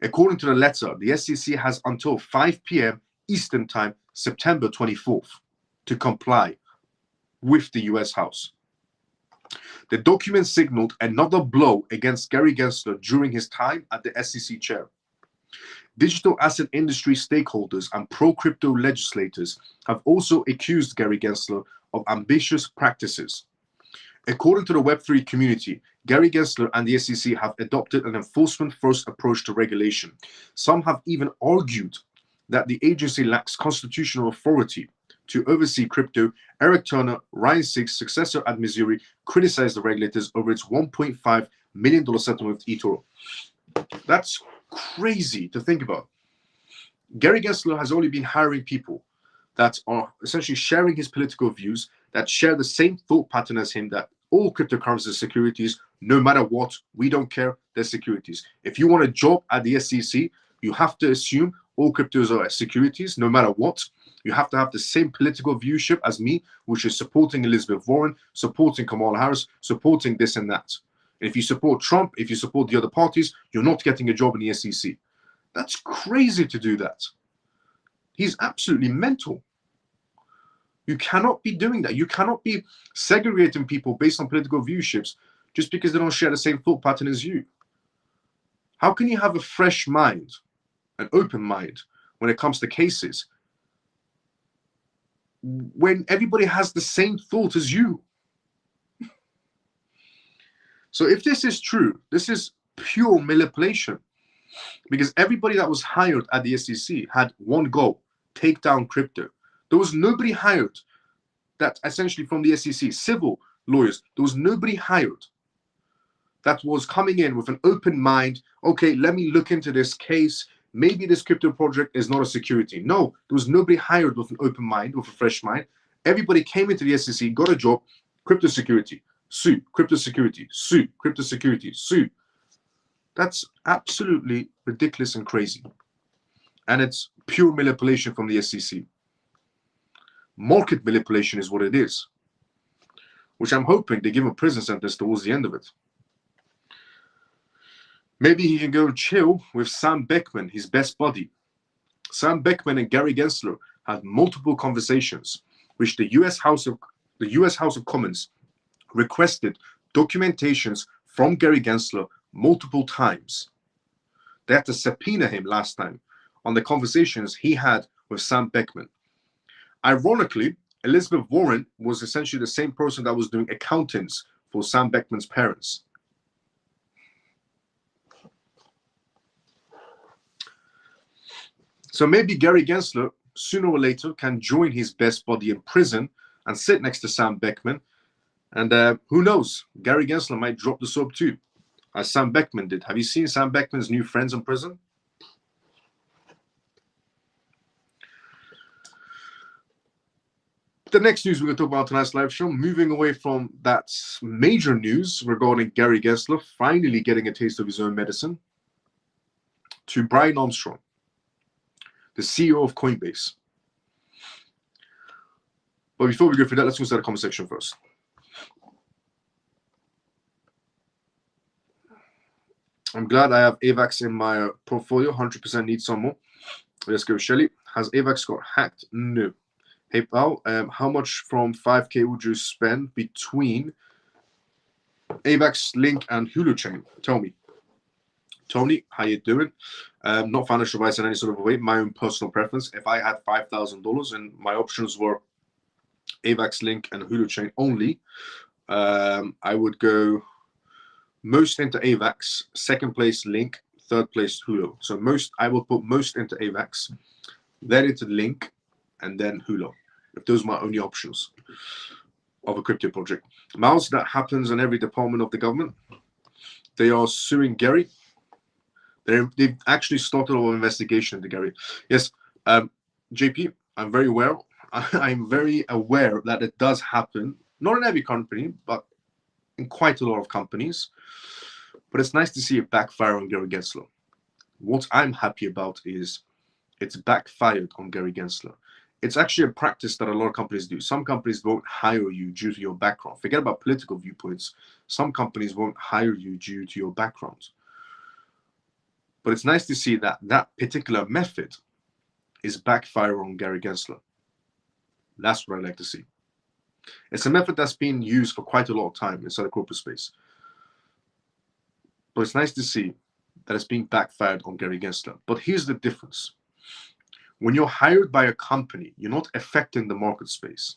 Speaker 1: According to the letter, the SEC has until 5 p.m. Eastern Time, September 24th, to comply with the US House. The document signaled another blow against Gary Gensler during his time at the SEC chair. Digital asset industry stakeholders and pro-crypto legislators have also accused Gary Gensler of ambitious practices. According to the Web3 community, Gary Gensler and the SEC have adopted an enforcement-first approach to regulation. Some have even argued that the agency lacks constitutional authority to oversee crypto. Eric Turner, Ryan Sig's successor at Missouri, criticized the regulators over its $1.5 million settlement with eToro. That's crazy to think about. Gary Gensler has only been hiring people that are essentially sharing his political views, that share the same thought pattern as him, that all cryptocurrencies are securities, no matter what, we don't care, they're securities. If you want a job at the SEC, you have to assume all cryptos are securities, no matter what. You have to have the same political viewship as me, which is supporting Elizabeth Warren, supporting Kamala Harris, supporting this and that. And if you support Trump, if you support the other parties, you're not getting a job in the SEC. That's crazy to do that. He's absolutely mental. You cannot be doing that. You cannot be segregating people based on political viewships just because they don't share the same thought pattern as you. How can you have a fresh mind, an open mind, when it comes to cases, when everybody has the same thought as you? So if this is true, this is pure manipulation, because everybody that was hired at the SEC had one goal: take down crypto. There was nobody hired that essentially from the SEC, civil lawyers, there was nobody hired that was coming in with an open mind. Okay, let me look into this case. Maybe this crypto project is not a security. No, there was nobody hired with an open mind, with a fresh mind. Everybody came into the SEC, got a job, crypto security, sue, crypto security, sue, crypto security, sue. That's absolutely ridiculous and crazy. And it's pure manipulation from the SEC. Market manipulation is what it is, which I'm hoping they give a prison sentence towards the end of it. Maybe he can go chill with Sam Beckman, his best buddy. Sam Beckman and Gary Gensler had multiple conversations, which the U.S. House of Commons requested documentations from Gary Gensler multiple times. They had to subpoena him last time on the conversations he had with Sam Beckman. Ironically, Elizabeth Warren was essentially the same person that was doing accountings for Sam Beckman's parents. So maybe Gary Gensler, sooner or later, can join his best buddy in prison and sit next to Sam Beckman. And who knows, Gary Gensler might drop the soap too, as Sam Beckman did. Have you seen Sam Beckman's new friends in prison? The next news we're going to talk about tonight's live show, moving away from that major news regarding Gary Gensler finally getting a taste of his own medicine, to Brian Armstrong, the CEO of Coinbase. But before we go through that, let's go to the comment section first. I'm glad I have AVAX in my portfolio. 100% need some more. Let's go, Shelly. Has AVAX got hacked? No. Hey pal, how much from 5K would you spend between AVAX, Link, and Hulu chain? Tell me. Tony, how you doing? Not financial advice in any sort of way. My own personal preference. If I had $5,000 and my options were AVAX, Link, and Hulu chain only, I would go most into AVAX, second place Link, third place Hulu. So I will put most into AVAX, then into Link, and then Hulu. If those are my only options of a crypto project. Miles, that happens in every department of the government. They are suing Gary. They've actually started an investigation into Gary. Yes, JP, I'm very aware. I'm very aware that it does happen, not in every company, but in quite a lot of companies. But it's nice to see it backfire on Gary Gensler. What I'm happy about is it's backfired on Gary Gensler. It's actually a practice that a lot of companies do. Some companies won't hire you due to your background. Forget about political viewpoints. Some companies won't hire you due to your background. But it's nice to see that that particular method is backfire on Gary Gensler. That's what I like to see. It's a method that's been used for quite a lot of time inside the corporate space. But it's nice to see that it's being backfired on Gary Gensler. But here's the difference. When you're hired by a company, you're not affecting the market space.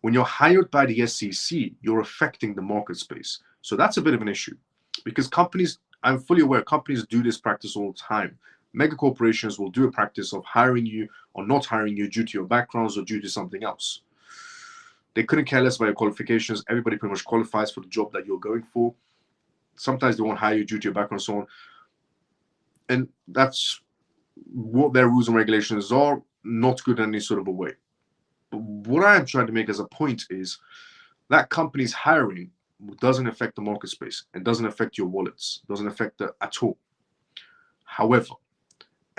Speaker 1: When you're hired by the SEC, you're affecting the market space. So that's a bit of an issue. Because companies, I'm fully aware, companies do this practice all the time. Mega corporations will do a practice of hiring you or not hiring you due to your backgrounds or due to something else. They couldn't care less about your qualifications. Everybody pretty much qualifies for the job that you're going for. Sometimes they won't hire you due to your background and so on. And that's what their rules and regulations are, not good in any sort of a way. But what I am trying to make as a point is that company's hiring doesn't affect the market space and doesn't affect your wallets, doesn't affect it at all. However,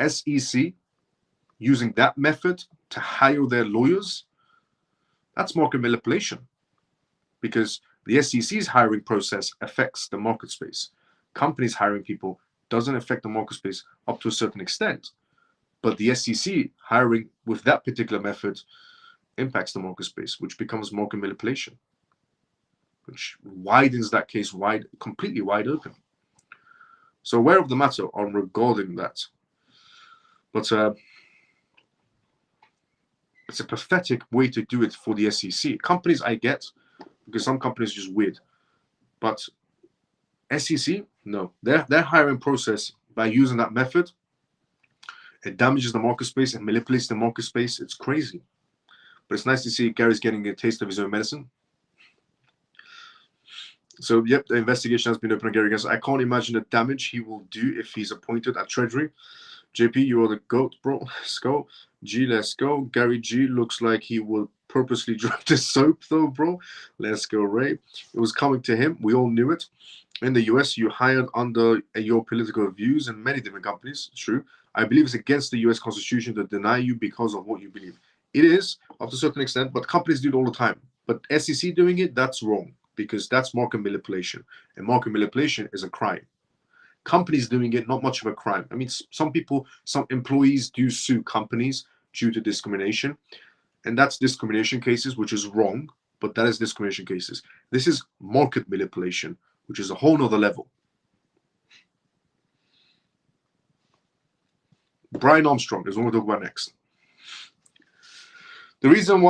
Speaker 1: SEC using that method to hire their lawyers, that's market manipulation, because the SEC's hiring process affects the market space. Companies hiring people doesn't affect the market space up to a certain extent, but the SEC hiring with that particular method impacts the market space, which becomes market manipulation, which widens that case completely wide open. So aware of the matter on regarding that. But it's a pathetic way to do it for the SEC. Companies I get, because some companies are just weird. But SEC, no. Their hiring process, by using that method, it damages the market space and manipulates the market space. It's crazy. But it's nice to see Gary's getting a taste of his own medicine. So, yep, the investigation has been open on Gary Gensler. I can't imagine the damage he will do if he's appointed at Treasury. JP, you are the GOAT, bro. Let's go. G, let's go. Gary G looks like he will purposely drop the soap, though, bro. Let's go, Ray. It was coming to him. We all knew it. In the US, you hired under your political views in many different companies. True. I believe it's against the US Constitution to deny you because of what you believe. It is, up to a certain extent, but companies do it all the time. But SEC doing it, that's wrong, because that's market manipulation. And market manipulation is a crime. Companies doing it, not much of a crime. I mean, some employees do sue companies due to discrimination. And that's discrimination cases, which is wrong, but that is discrimination cases. This is market manipulation, which is a whole nother level. Brian Armstrong is what we'll talk about next. The reason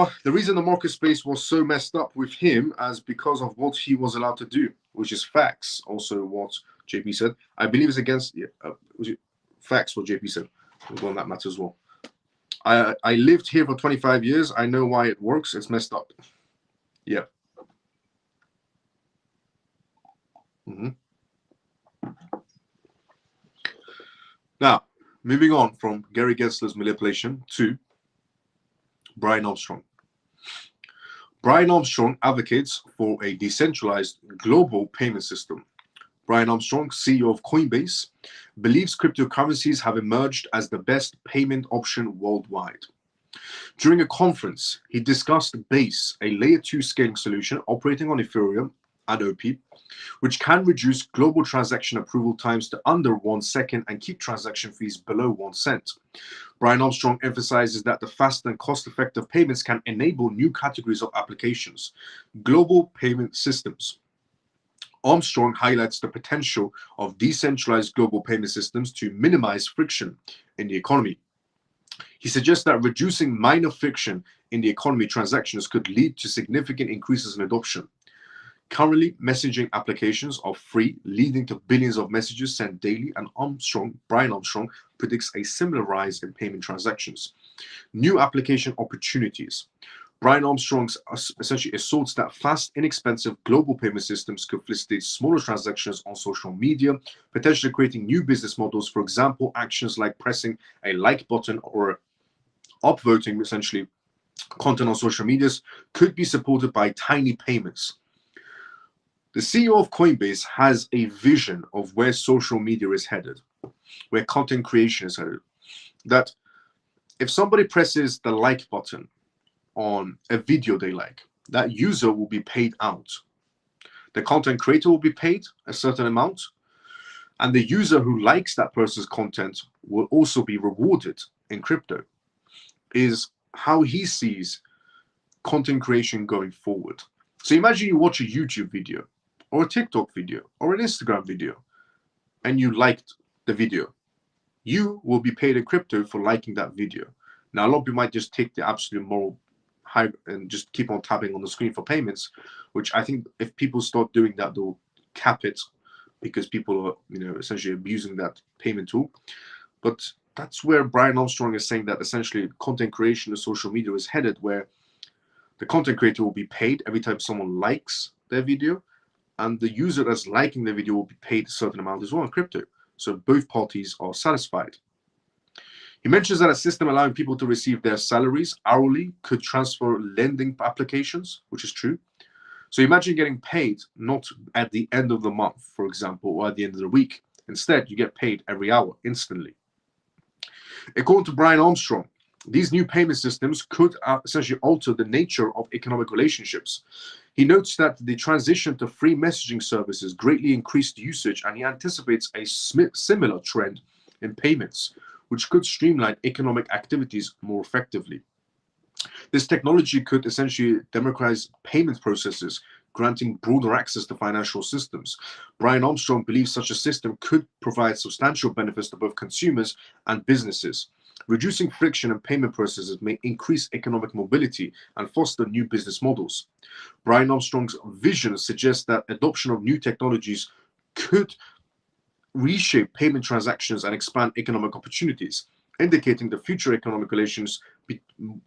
Speaker 1: the market space was so messed up with him is because of what he was allowed to do, which is facts. Also, what JP said, I believe it's against facts. What JP said, on that matter as well. I lived here for 25 years. I know why it works. It's messed up. Yeah. Now, moving on from Gary Gensler's manipulation to Brian Armstrong. Brian Armstrong advocates for a decentralized global payment system. Brian Armstrong, CEO of Coinbase, believes cryptocurrencies have emerged as the best payment option worldwide. During a conference, he discussed Base, a layer 2 scaling solution operating on Ethereum, and OP, which can reduce global transaction approval times to under 1 second and keep transaction fees below 1 cent. Brian Armstrong emphasizes that the fast and cost-effective payments can enable new categories of applications, global payment systems. Armstrong highlights the potential of decentralized global payment systems to minimize friction in the economy. He suggests that reducing minor friction in the economy transactions could lead to significant increases in adoption. Currently, messaging applications are free, leading to billions of messages sent daily, and Brian Armstrong predicts a similar rise in payment transactions. New application opportunities. Brian Armstrong essentially asserts that fast, inexpensive global payment systems could facilitate smaller transactions on social media, potentially creating new business models. For example, actions like pressing a like button or upvoting, essentially, content on social medias could be supported by tiny payments. The CEO of Coinbase has a vision of where social media is headed, where content creation is headed. That if somebody presses the like button on a video they like, that user will be paid out. The content creator will be paid a certain amount, and the user who likes that person's content will also be rewarded in crypto. Is how he sees content creation going forward. So imagine you watch a YouTube video or a TikTok video or an Instagram video and you liked the video. You will be paid in crypto for liking that video. Now, a lot of people might just take the absolute moral high and just keep on tapping on the screen for payments, which I think if people start doing that, they'll cap it because people are, essentially abusing that payment tool. But that's where Brian Armstrong is saying that essentially content creation and social media is headed, where the content creator will be paid every time someone likes their video, and the user that's liking the video will be paid a certain amount as well in crypto. So both parties are satisfied. He mentions that a system allowing people to receive their salaries hourly could transfer lending applications, which is true. So imagine getting paid not at the end of the month, for example, or at the end of the week. Instead, you get paid every hour instantly. According to Brian Armstrong, these new payment systems could essentially alter the nature of economic relationships. He notes that the transition to free messaging services greatly increased usage, and he anticipates a similar trend in payments, which could streamline economic activities more effectively. This technology could essentially democratize payment processes, granting broader access to financial systems. Brian Armstrong believes such a system could provide substantial benefits to both consumers and businesses. Reducing friction in payment processes may increase economic mobility and foster new business models. Brian Armstrong's vision suggests that adoption of new technologies could reshape payment transactions and expand economic opportunities, indicating the future economic relations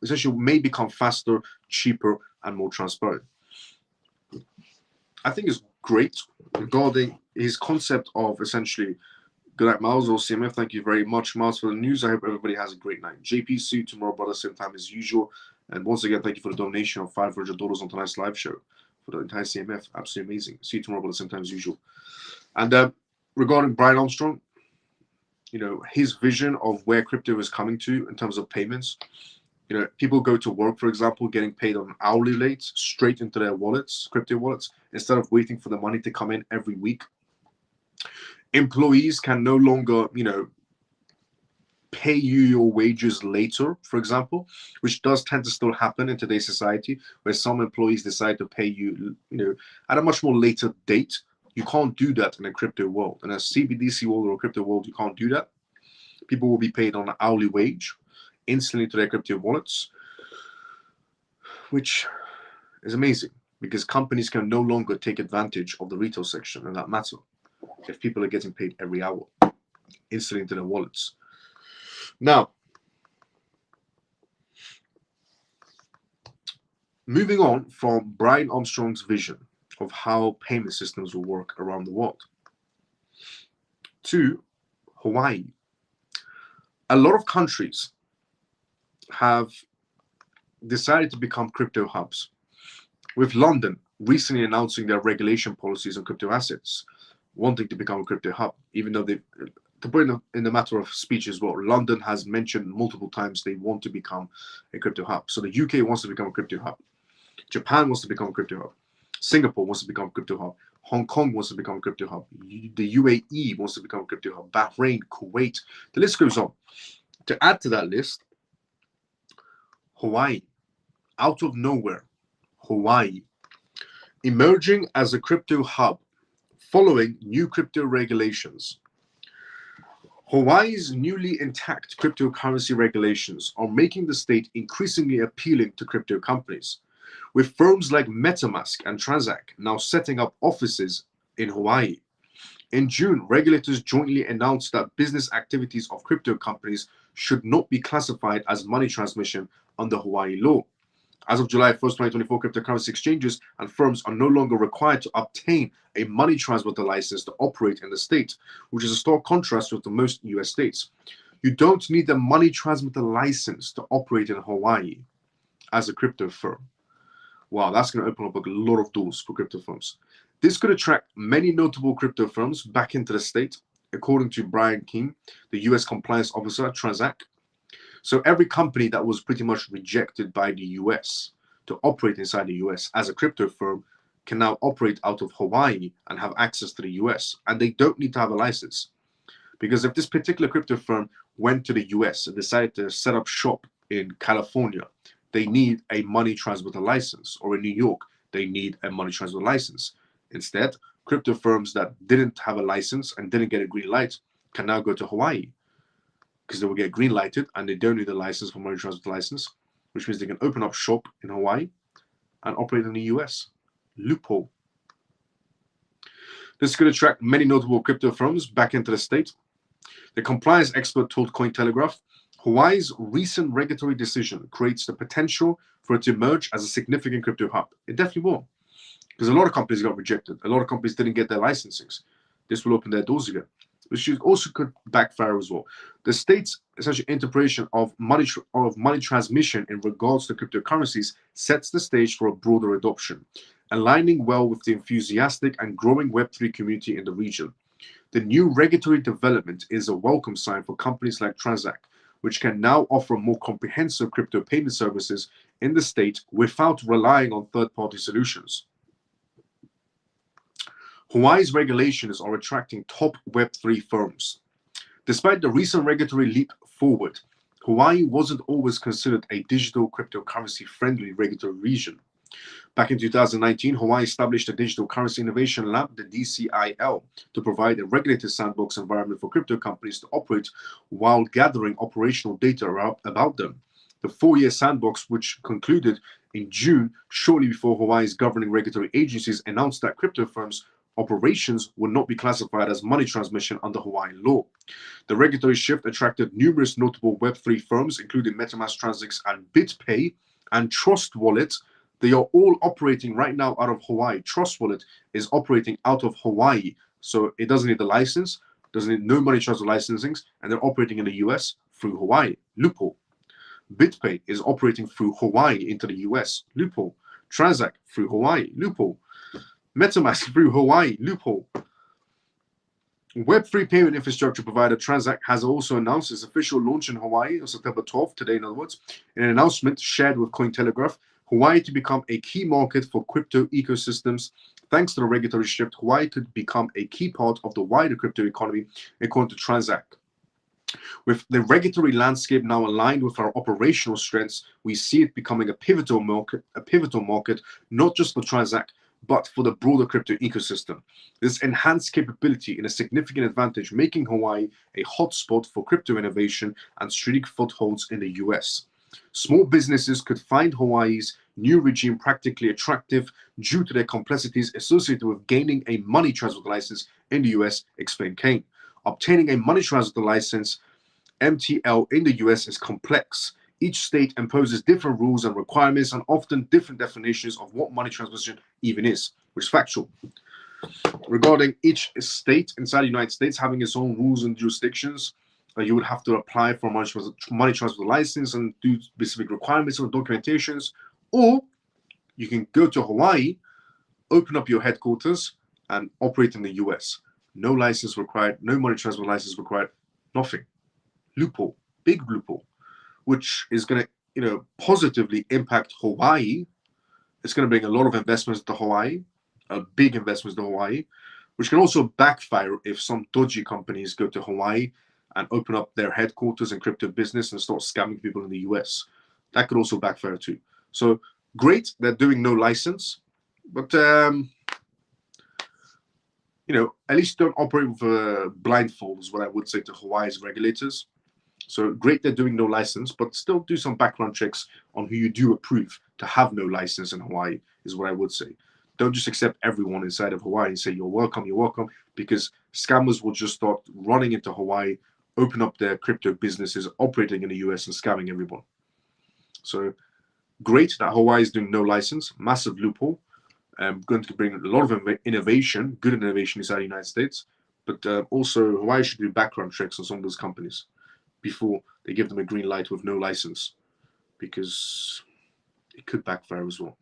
Speaker 1: essentially may become faster, cheaper, and more transparent. I think it's great regarding his concept of essentially. Good night, Miles, or CMF. Thank you very much, Miles, for the news. I hope everybody has a great night. JP, see you tomorrow, brother, same time as usual. And once again, thank you for the donation of $500 on tonight's live show for the entire CMF. Absolutely amazing. See you tomorrow, brother, same time as usual. And regarding Brian Armstrong, his vision of where crypto is coming to in terms of payments. People go to work, for example, getting paid on hourly rates straight into their wallets, crypto wallets, instead of waiting for the money to come in every week. Employees can no longer, pay you your wages later, for example, which does tend to still happen in today's society, where some employees decide to pay you, at a much more later date. You can't do that in a crypto world. In a CBDC world or a crypto world, you can't do that. People will be paid on an hourly wage instantly to their crypto wallets, which is amazing because companies can no longer take advantage of the retail section in that matter. If people are getting paid every hour instantly into their wallets. Now, moving on from Brian Armstrong's vision of how payment systems will work around the world to Hawaii. A lot of countries have decided to become crypto hubs, with London recently announcing their regulation policies on crypto assets, wanting to become a crypto hub, even though they, to put in the matter of speech as well, London has mentioned multiple times they want to become a crypto hub. So the UK wants to become a crypto hub. Japan wants to become a crypto hub. Singapore wants to become a crypto hub. Hong Kong wants to become a crypto hub. The UAE wants to become a crypto hub. Bahrain, Kuwait. The list goes on. To add to that list, Hawaii, out of nowhere, Hawaii, emerging as a crypto hub following new crypto regulations. Hawaii's newly intact cryptocurrency regulations are making the state increasingly appealing to crypto companies, with firms like MetaMask and Transact now setting up offices in Hawaii. In June, regulators jointly announced that business activities of crypto companies should not be classified as money transmission under Hawaii law. As of July 1st, 2024, cryptocurrency exchanges and firms are no longer required to obtain a money transmitter license to operate in the state, which is a stark contrast with the most US states. You don't need a money transmitter license to operate in Hawaii as a crypto firm. Wow, that's going to open up a lot of doors for crypto firms. This could attract many notable crypto firms back into the state, according to Brian King, the US compliance officer at Transact. So every company that was pretty much rejected by the US to operate inside the US as a crypto firm can now operate out of Hawaii and have access to the US. And they don't need to have a license. Because if this particular crypto firm went to the US and decided to set up shop in California, they need a money transmitter license. Or in New York, they need a money transmitter license. Instead, crypto firms that didn't have a license and didn't get a green light can now go to Hawaii, because they will get green lighted and they don't need a license for money transmitter license, which means they can open up shop in Hawaii and operate in the US. Loophole. This could attract many notable crypto firms back into the state. The compliance expert told Cointelegraph, Hawaii's recent regulatory decision creates the potential for it to emerge as a significant crypto hub. It definitely will, because a lot of companies got rejected. A lot of companies didn't get their licensings. This will open their doors again, which also could backfire as well. The state's essential interpretation of money transmission in regards to cryptocurrencies sets the stage for a broader adoption, aligning well with the enthusiastic and growing Web3 community in the region. The new regulatory development is a welcome sign for companies like Transact, which can now offer more comprehensive crypto payment services in the state without relying on third-party solutions. Hawaii's regulations are attracting top Web3 firms. Despite the recent regulatory leap forward, Hawaii wasn't always considered a digital cryptocurrency-friendly regulatory region. Back in 2019, Hawaii established a Digital Currency Innovation Lab, the DCIL, to provide a regulated sandbox environment for crypto companies to operate while gathering operational data about them. The 4-year sandbox, which concluded in June, shortly before Hawaii's governing regulatory agencies announced that crypto firms' operations would not be classified as money transmission under Hawaiian law. The regulatory shift attracted numerous notable Web3 firms, including MetaMask, Transact, and BitPay, and Trust Wallet. They are all operating right now out of Hawaii. Trust Wallet is operating out of Hawaii, so it doesn't need a license, doesn't need no money transfer licensings, and they're operating in the US through Hawaii. Loophole. BitPay is operating through Hawaii into the US. Loophole. Transact through Hawaii. Loophole. MetaMask through Hawaii. Loophole. Web3 payment infrastructure provider Transact has also announced its official launch in Hawaii on September 12th, today in other words, in an announcement shared with Cointelegraph. Hawaii to become a key market for crypto ecosystems. Thanks to the regulatory shift, Hawaii could become a key part of the wider crypto economy, according to Transact. With the regulatory landscape now aligned with our operational strengths, we see it becoming a pivotal market, not just for Transact, but for the broader crypto ecosystem. This enhanced capability is a significant advantage, making Hawaii a hotspot for crypto innovation and strategic footholds in the US. Small businesses could find Hawaii's new regime practically attractive due to their complexities associated with gaining a money transfer license in the US, explained Kane. Obtaining a money transfer license, MTL, in the US is complex. Each state imposes different rules and requirements and often different definitions of what money transmission even is, which is factual. Regarding each state inside the United States having its own rules and jurisdictions, you would have to apply for money transfer license and do specific requirements or documentations, or you can go to Hawaii, open up your headquarters, and operate in the US. No license required, no money transfer license required, nothing. Loophole, big loophole, which is going to, positively impact Hawaii It's going to bring a lot of investments to Hawaii, big investments to Hawaii, which can also backfire if some dodgy companies go to Hawaii and open up their headquarters and crypto business and start scamming people in the US. That could also backfire too. So great, they're doing no license, but at least don't operate with a blindfold is what I would say to Hawaii's regulators. So great, they're doing no license, but still do some background checks on who you do approve to have no license in Hawaii is what I would say. Don't just accept everyone inside of Hawaii and say you're welcome, because scammers will just start running into Hawaii, open up their crypto businesses, operating in the US and scamming everyone. So great that Hawaii is doing no license, massive loophole. Going to bring a lot of innovation, good innovation inside the United States, but also Hawaii should do background checks on some of those companies before they give them a green light with no license, because it could backfire as well.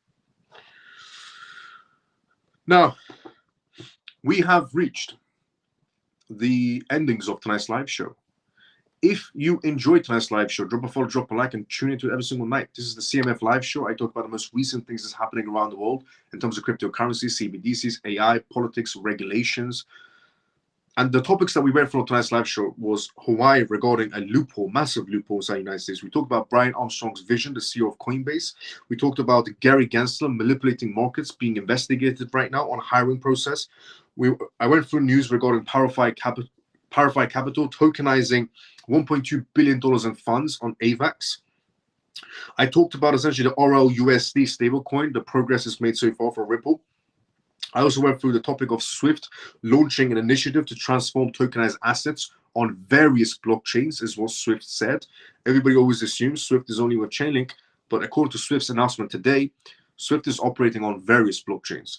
Speaker 1: Now, we have reached the endings of tonight's live show. If you enjoyed tonight's live show, drop a follow, drop a like, and tune into it every single night. This is the CMF live show. I talk about the most recent things that's happening around the world in terms of cryptocurrencies, CBDCs, AI, politics, regulations. And the topics that we went through on tonight's live show was Hawaii regarding a loophole, massive loophole inside the United States. We talked about Brian Armstrong's vision, the CEO of Coinbase. We talked about Gary Gensler manipulating markets, being investigated right now on hiring process. I went through news regarding Powerify Capital tokenizing $1.2 billion in funds on AVAX. I talked about essentially the RLUSD stablecoin, the progress it's made so far for Ripple. I also went through the topic of Swift launching an initiative to transform tokenized assets on various blockchains, is what Swift said. Everybody always assumes Swift is only with Chainlink, but according to Swift's announcement today, Swift is operating on various blockchains.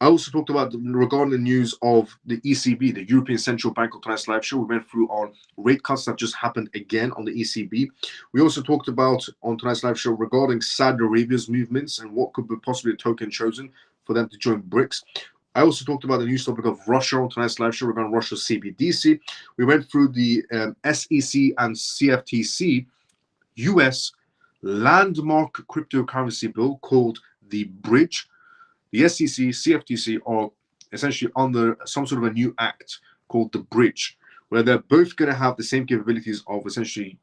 Speaker 1: I also talked about regarding the news of the ECB, the European Central Bank, on tonight's live show. We went through on rate cuts that just happened again on the ECB. We also talked about on tonight's live show regarding Saudi Arabia's movements and what could be possibly a token chosen for them to join BRICS. I also talked about the news topic of Russia on tonight's live show regarding Russia's CBDC. We went through the SEC and CFTC US landmark cryptocurrency bill called the Bridge. The SEC, CFTC are essentially under some sort of a new act called the Bridge, where they're both going to have the same capabilities of essentially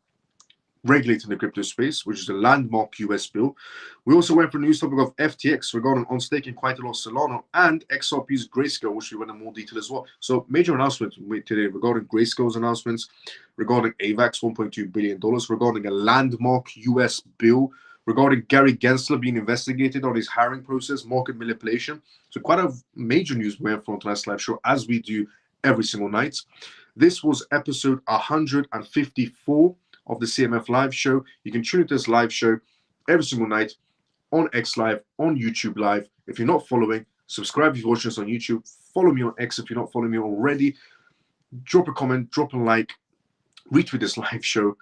Speaker 1: regulating the crypto space, which is a landmark US bill. We also went for a news topic of FTX regarding on staking quite a lot of Solana and XRP's Grayscale, which we went in more detail as well. So major announcements today regarding Grayscale's announcements, regarding AVAX $1.2 billion, regarding a landmark US bill, regarding Gary Gensler being investigated on his hiring process, market manipulation. So quite a major news we have from tonight's live show, as we do every single night. This was episode 154 of the CMF live show. You can tune into this live show every single night on X Live, on YouTube Live. If you're not following, subscribe if you're watching us on YouTube. Follow me on X if you're not following me already. Drop a comment, drop a like, retweet this live show.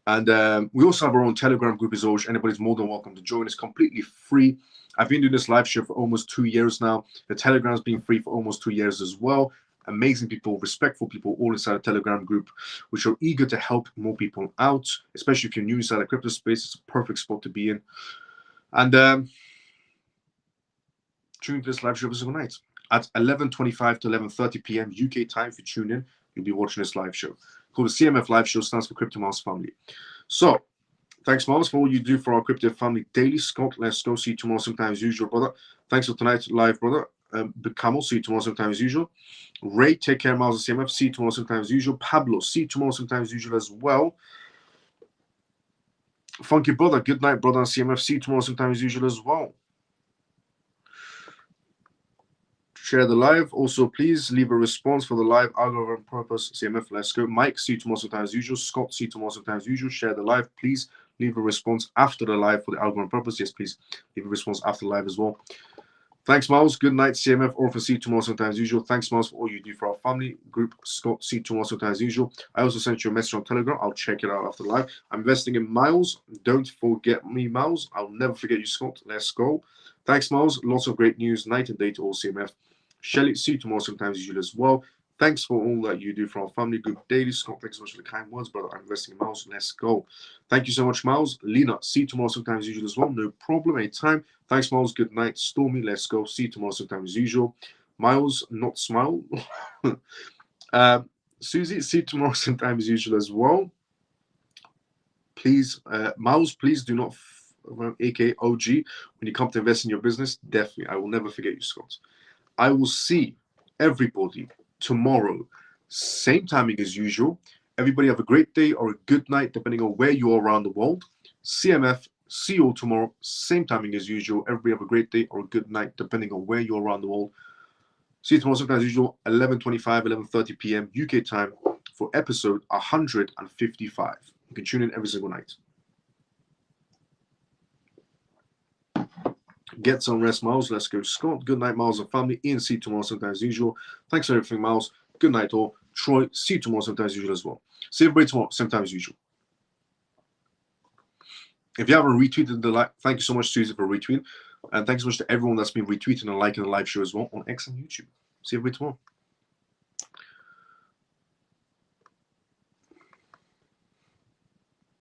Speaker 1: And we also have our own Telegram group as well, which anybody's more than welcome to join. It's completely free. I've been doing this live show for almost 2 years now. The Telegram's been free for almost 2 years as well. Amazing people, respectful people, all inside a Telegram group, which are eager to help more people out, especially if you're new inside the crypto space. It's a perfect spot to be in. And tune into this live show every single night at 11:25 to 11:30 p.m. UK time. If you tune in, you'll be watching this live show. Called the CMF live show, stands for Crypto Miles Family. So, thanks, Miles, for all you do for our crypto family daily. Scott, let's go. See you tomorrow, sometimes usual, brother. Thanks for tonight's live, brother. Big Camel, see you tomorrow, sometimes usual. Ray, take care, Miles and CMF. See you tomorrow, sometimes usual. Pablo, see you tomorrow, sometimes usual as well. Funky brother, good night, brother and CMF. See you tomorrow, sometimes usual as well. Share the live. Also, please leave a response for the live algorithm purpose. CMF, let's go. Mike, see you tomorrow, sometimes usual. Scott, see you tomorrow, sometimes usual. Share the live. Please leave a response after the live for the algorithm purpose. Yes, please leave a response after the live as well. Thanks, Miles. Good night, CMF. Orphan, see you tomorrow, sometimes usual. Thanks, Miles, for all you do for our family group. Scott, see you tomorrow, sometimes usual. I also sent you a message on Telegram. I'll check it out after the live. I'm investing in Miles. Don't forget me, Miles. I'll never forget you, Scott. Let's go. Thanks, Miles. Lots of great news, night and day to all CMF. Shelly, see you tomorrow, sometimes usual as well. Thanks for all that you do for our family group daily. Scott, thanks so much for the kind words, brother. I'm investing in Miles. Let's go. Thank you so much, Miles. Lena, see you tomorrow sometime as usual as well. No problem, anytime. Thanks, Miles. Good night. Stormy, let's go. See you tomorrow sometime as usual. Miles, not smile. Susie, see you tomorrow sometime as usual as well. Please, Miles, please do not, aka OG, when you come to invest in your business, definitely. I will never forget you, Scott. I will see everybody tomorrow, same timing as usual. Everybody have a great day or a good night, depending on where you are around the world. CMF, see you all tomorrow, same timing as usual. Everybody have a great day or a good night, depending on where you are around the world. See you tomorrow, sometime as usual, 11:25, 11:30 p.m. UK time for episode 155. You can tune in every single night. Get some rest, Miles. Let's go, Scott. Good night, Miles and family. Ian, see you tomorrow sometime as usual. Thanks for everything, Miles. Good night, all. Troy, see you tomorrow sometime as usual as well. See everybody tomorrow, same time as usual. If you haven't retweeted the like, thank you so much, Susie, for retweeting. And thanks so much to everyone that's been retweeting and liking the live show as well on X and YouTube. See everybody tomorrow.